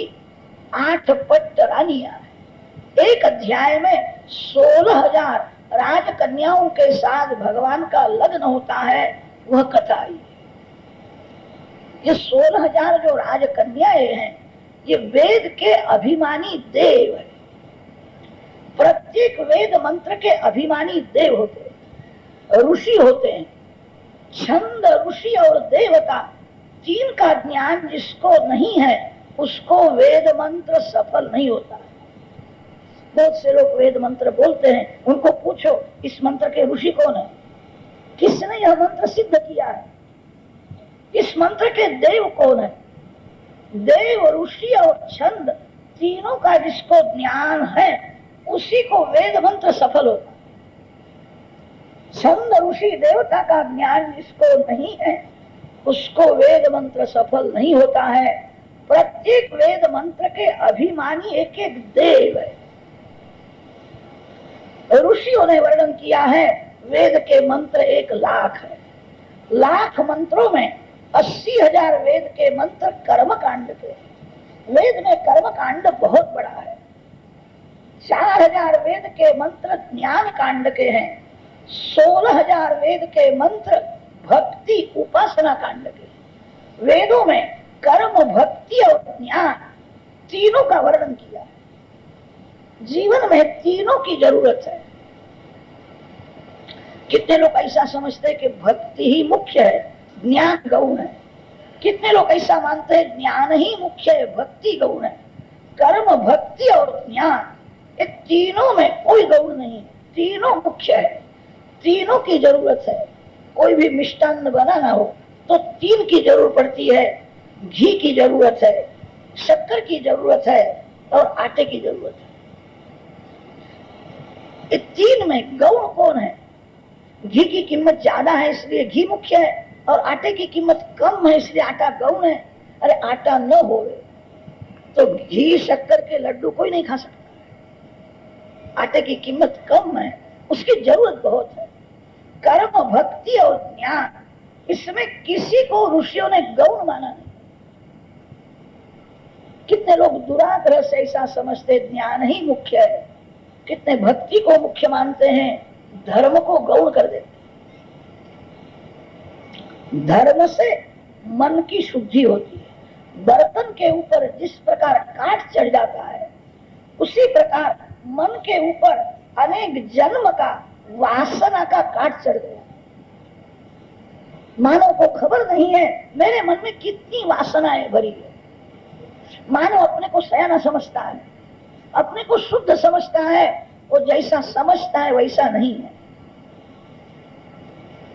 8 पट्ट रानियां है। एक अध्याय में 16,000 राजकन्याओं के साथ भगवान का लग्न होता है, वह कथा आई। ये 16,000 जो राजकन्याएं हैं ये वेद के अभिमानी देव है। प्रत्येक वेद मंत्र के अभिमानी देव होते हैं, ऋषि होते हैं। छंद, ऋषि और देवता, तीन का ज्ञान जिसको नहीं है उसको वेद मंत्र सफल नहीं होता है। बहुत से लोग वेद मंत्र बोलते हैं, उनको पूछो इस मंत्र के ऋषि कौन है, किसने यह मंत्र सिद्ध किया है, इस मंत्र के देव कौन है। देव, ऋषि और छंद तीनों का जिसको ज्ञान है उसी को वेद मंत्र सफल होता है। छंद, ऋषि, देवता का ज्ञान जिसको नहीं है उसको वेद मंत्र सफल नहीं होता है। प्रत्येक वेद मंत्र के अभिमानी एक एक देव है। ऋषियों ने वर्णन किया है वेद के मंत्र 1 लाख है। लाख मंत्रों में 80,000 वेद के मंत्र कर्म कांड के। वेद में कर्म कांड बहुत बड़ा है। 4,000 वेद के मंत्र ज्ञान कांड के हैं। 16,000 वेद के मंत्र भक्ति उपासना कांड के। वेदों में कर्म, भक्ति और ज्ञान तीनों का वर्णन किया है। जीवन में तीनों की जरूरत है। कितने लोग ऐसा समझते हैं कि भक्ति ही मुख्य है, ज्ञान गौण है। कितने लोग ऐसा मानते हैं ज्ञान ही मुख्य है, भक्ति गौण है। कर्म, भक्ति और ज्ञान, ये तीनों में कोई गौण नहीं, तीनों मुख्य है, तीनों की जरूरत है। कोई भी मिष्टान्न बनाना हो तो 3 की जरूरत पड़ती है। घी की जरूरत है, शक्कर की जरूरत है और आटे की जरूरत है। ये 3 में गौण कौन है? घी की कीमत ज्यादा है इसलिए घी मुख्य है, और आटे की कीमत कम है इसलिए आटा गौण है। अरे आटा न हो तो घी शक्कर के लड्डू कोई नहीं खा सकता। आटे की कीमत कम है, उसकी जरूरत बहुत है। कर्म, भक्ति और ज्ञान, इसमें किसी को ऋषियों ने गौण माना नहीं। कितने लोग दुराग्रह से ऐसा समझते ज्ञान ही मुख्य है, कितने भक्ति को मुख्य मानते हैं, धर्म को गौण कर देते। धर्म से मन की शुद्धि होती है। बर्तन के ऊपर जिस प्रकार काट चढ़ जाता है, उसी प्रकार मन के ऊपर अनेक जन्म का वासना का काट चढ़ गया। मानव को खबर नहीं है मेरे मन में कितनी वासनाएं भरी है। मानव अपने को सयाना समझता है, अपने को शुद्ध समझता है, वो जैसा समझता है वैसा नहीं है।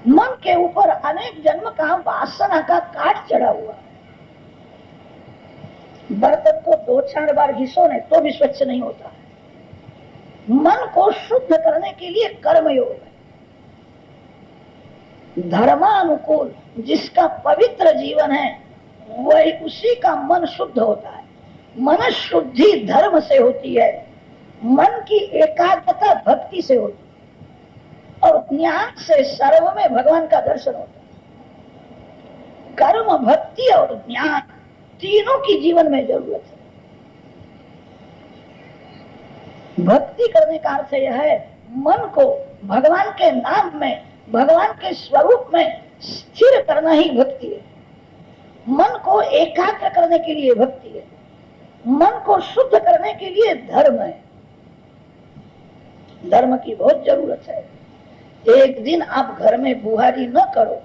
मन के ऊपर अनेक जन्म का वासना का काट चढ़ा हुआ है। बर्तन को 2-4 बार घिसो ने तो भी स्वच्छ नहीं होता है। मन को शुद्ध करने के लिए कर्मयोग है। धर्मानुकूल जिसका पवित्र जीवन है वही, उसी का मन शुद्ध होता है। मन शुद्धि धर्म से होती है, मन की एकाग्रता भक्ति से होती है, और ज्ञान से सर्व में भगवान का दर्शन होता है। कर्म, भक्ति और ज्ञान तीनों की जीवन में जरूरत है। भक्ति करने का अर्थ यह है मन को भगवान के नाम में, भगवान के स्वरूप में स्थिर करना ही भक्ति है। मन को एकाग्र करने के लिए भक्ति है, मन को शुद्ध करने के लिए धर्म है। धर्म की बहुत जरूरत है। एक दिन आप घर में बुहारी न करो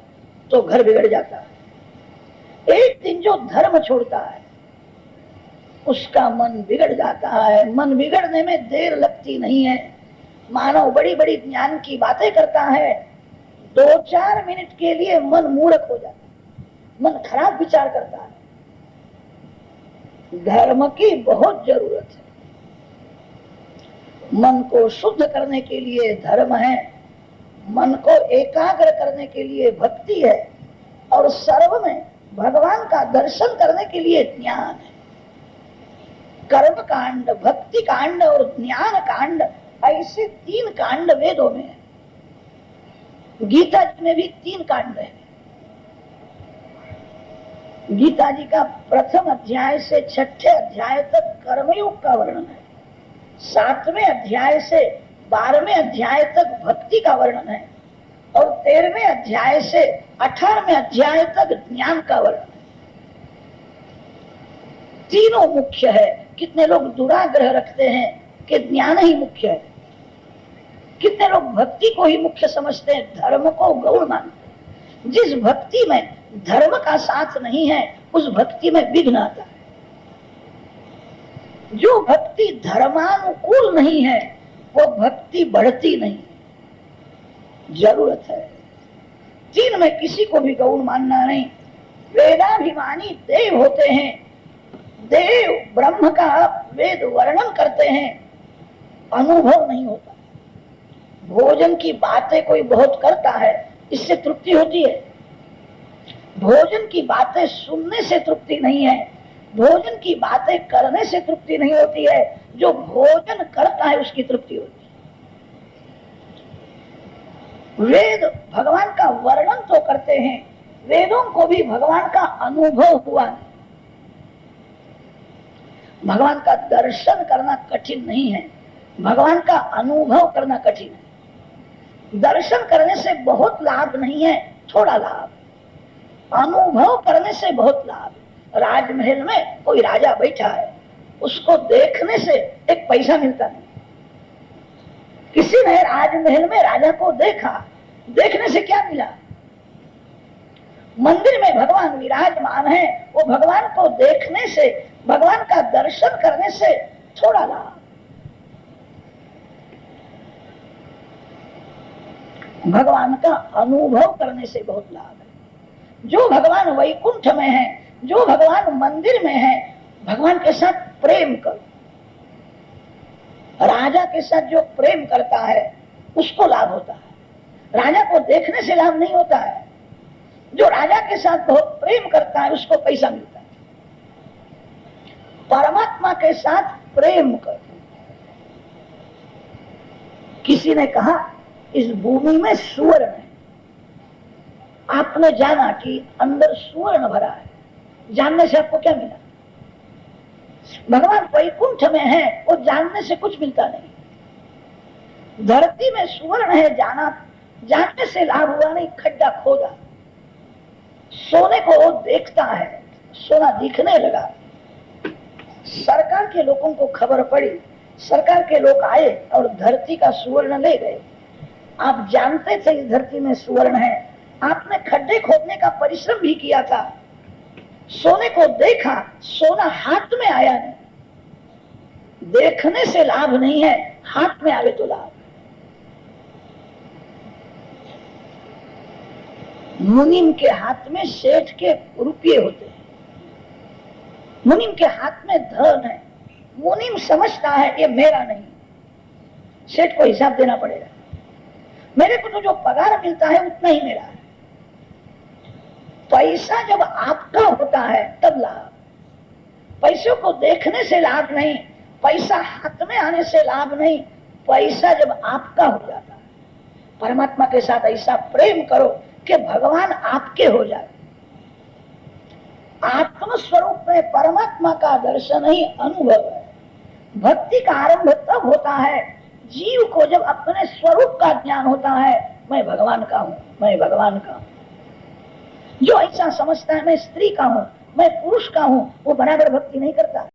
तो घर बिगड़ जाता है। एक दिन जो धर्म छोड़ता है उसका मन बिगड़ जाता है। मन बिगड़ने में देर लगती नहीं है। मानव बड़ी बड़ी ज्ञान की बातें करता है, 2-4 मिनट के लिए मन मूर्ख हो जाता है, मन खराब विचार करता है। धर्म की बहुत जरूरत है। मन को शुद्ध करने के लिए धर्म है, मन को एकाग्र करने के लिए भक्ति है, और सर्व में भगवान का दर्शन करने के लिए ज्ञान है। कर्म कांड, भक्ति कांड और ज्ञान कांड, ऐसे 3 कांड वेदों में है। गीता जी में भी 3 कांड है। गीता जी का प्रथम अध्याय से 6ठे अध्याय तक कर्मयोग का वर्णन है। 7वें अध्याय से 12वें अध्याय तक भक्ति का वर्णन है, और 13वें अध्याय से 18वें अध्याय तक ज्ञान का वर्णन है। तीनों मुख्य है। कितने लोग दुराग्रह रखते हैं कि ज्ञान ही मुख्य है। कितने लोग भक्ति को ही मुख्य समझते हैं, धर्म को गौण मानते हैं। जिस भक्ति में धर्म का साथ नहीं है उस भक्ति में विघ्न आता है। जो भक्ति धर्मानुकूल नहीं है वो भक्ति बढ़ती नहीं। जरूरत है 3 में किसी को भी गौण मानना नहीं। वेदाभिमानी देव होते हैं, देव ब्रह्म का वेद वर्णन करते हैं, अनुभव नहीं होता। भोजन की बातें कोई बहुत करता है, इससे तृप्ति होती है। भोजन की बातें सुनने से तृप्ति नहीं है, भोजन की बातें करने से तृप्ति नहीं होती है। जो भोजन करता है उसकी तृप्ति होती है। वेद भगवान का वर्णन तो करते हैं, वेदों को भी भगवान का अनुभव हुआ है। भगवान का दर्शन करना कठिन नहीं है, भगवान का अनुभव करना कठिन है। दर्शन करने से बहुत लाभ नहीं है, थोड़ा लाभ। अनुभव करने से बहुत लाभ। राजमहल में कोई राजा बैठा है, उसको देखने से एक पैसा मिलता नहीं। किसी ने राजमहल में राजा को देखा, देखने से क्या मिला? मंदिर में भगवान विराजमान है, वो भगवान को देखने से, भगवान का दर्शन करने से थोड़ा लाभ। भगवान का अनुभव करने से बहुत लाभ है। जो भगवान वैकुंठ में है, जो भगवान मंदिर में है, भगवान के साथ प्रेम करो। राजा के साथ जो प्रेम करता है उसको लाभ होता है, राजा को देखने से लाभ नहीं होता है। जो राजा के साथ बहुत प्रेम करता है उसको पैसा मिलता है। परमात्मा के साथ प्रेम करो। किसी ने कहा इस भूमि में सुवर्ण है, आपने जाना कि अंदर सुवर्ण भरा है, जानने से आपको क्या मिला? भगवान वैकुंठ में है, वो जानने से कुछ मिलता नहीं। धरती में सुवर्ण है, जाना, जानने से लाभ हुआ नहीं, खड्डा खोदा। सोने को वो देखता है, सोना दिखने लगा। सरकार के लोगों को खबर पड़ी, सरकार के लोग आए और धरती का सुवर्ण ले गए। आप जानते थे इस धरती में सुवर्ण है, आपने खड्डे खोदने का परिश्रम भी किया था, सोने को देखा, सोना हाथ में आया नहीं। देखने से लाभ नहीं है, हाथ में आवे तो लाभ। मुनीम के हाथ में सेठ के रुपये होते हैं, मुनीम के हाथ में धन है। मुनीम समझता है ये मेरा नहीं, सेठ को हिसाब देना पड़ेगा, मेरे को तो जो पगार मिलता है उतना ही मेरा है। पैसा जब आपका होता है तब लाभ। पैसों को देखने से लाभ नहीं, पैसा हाथ में आने से लाभ नहीं, पैसा जब आपका हो जाता है। परमात्मा के साथ ऐसा प्रेम करो कि भगवान आपके हो जाए। आत्म स्वरूप में परमात्मा का दर्शन ही अनुभव है। भक्ति का आरंभ तब होता है जीव को जब अपने स्वरूप का ज्ञान होता है, मैं भगवान का हूं, मैं भगवान का हूं। जो ऐसा समझता है मैं स्त्री का हूं, मैं पुरुष का हूं, वो बराबर भक्ति नहीं करता।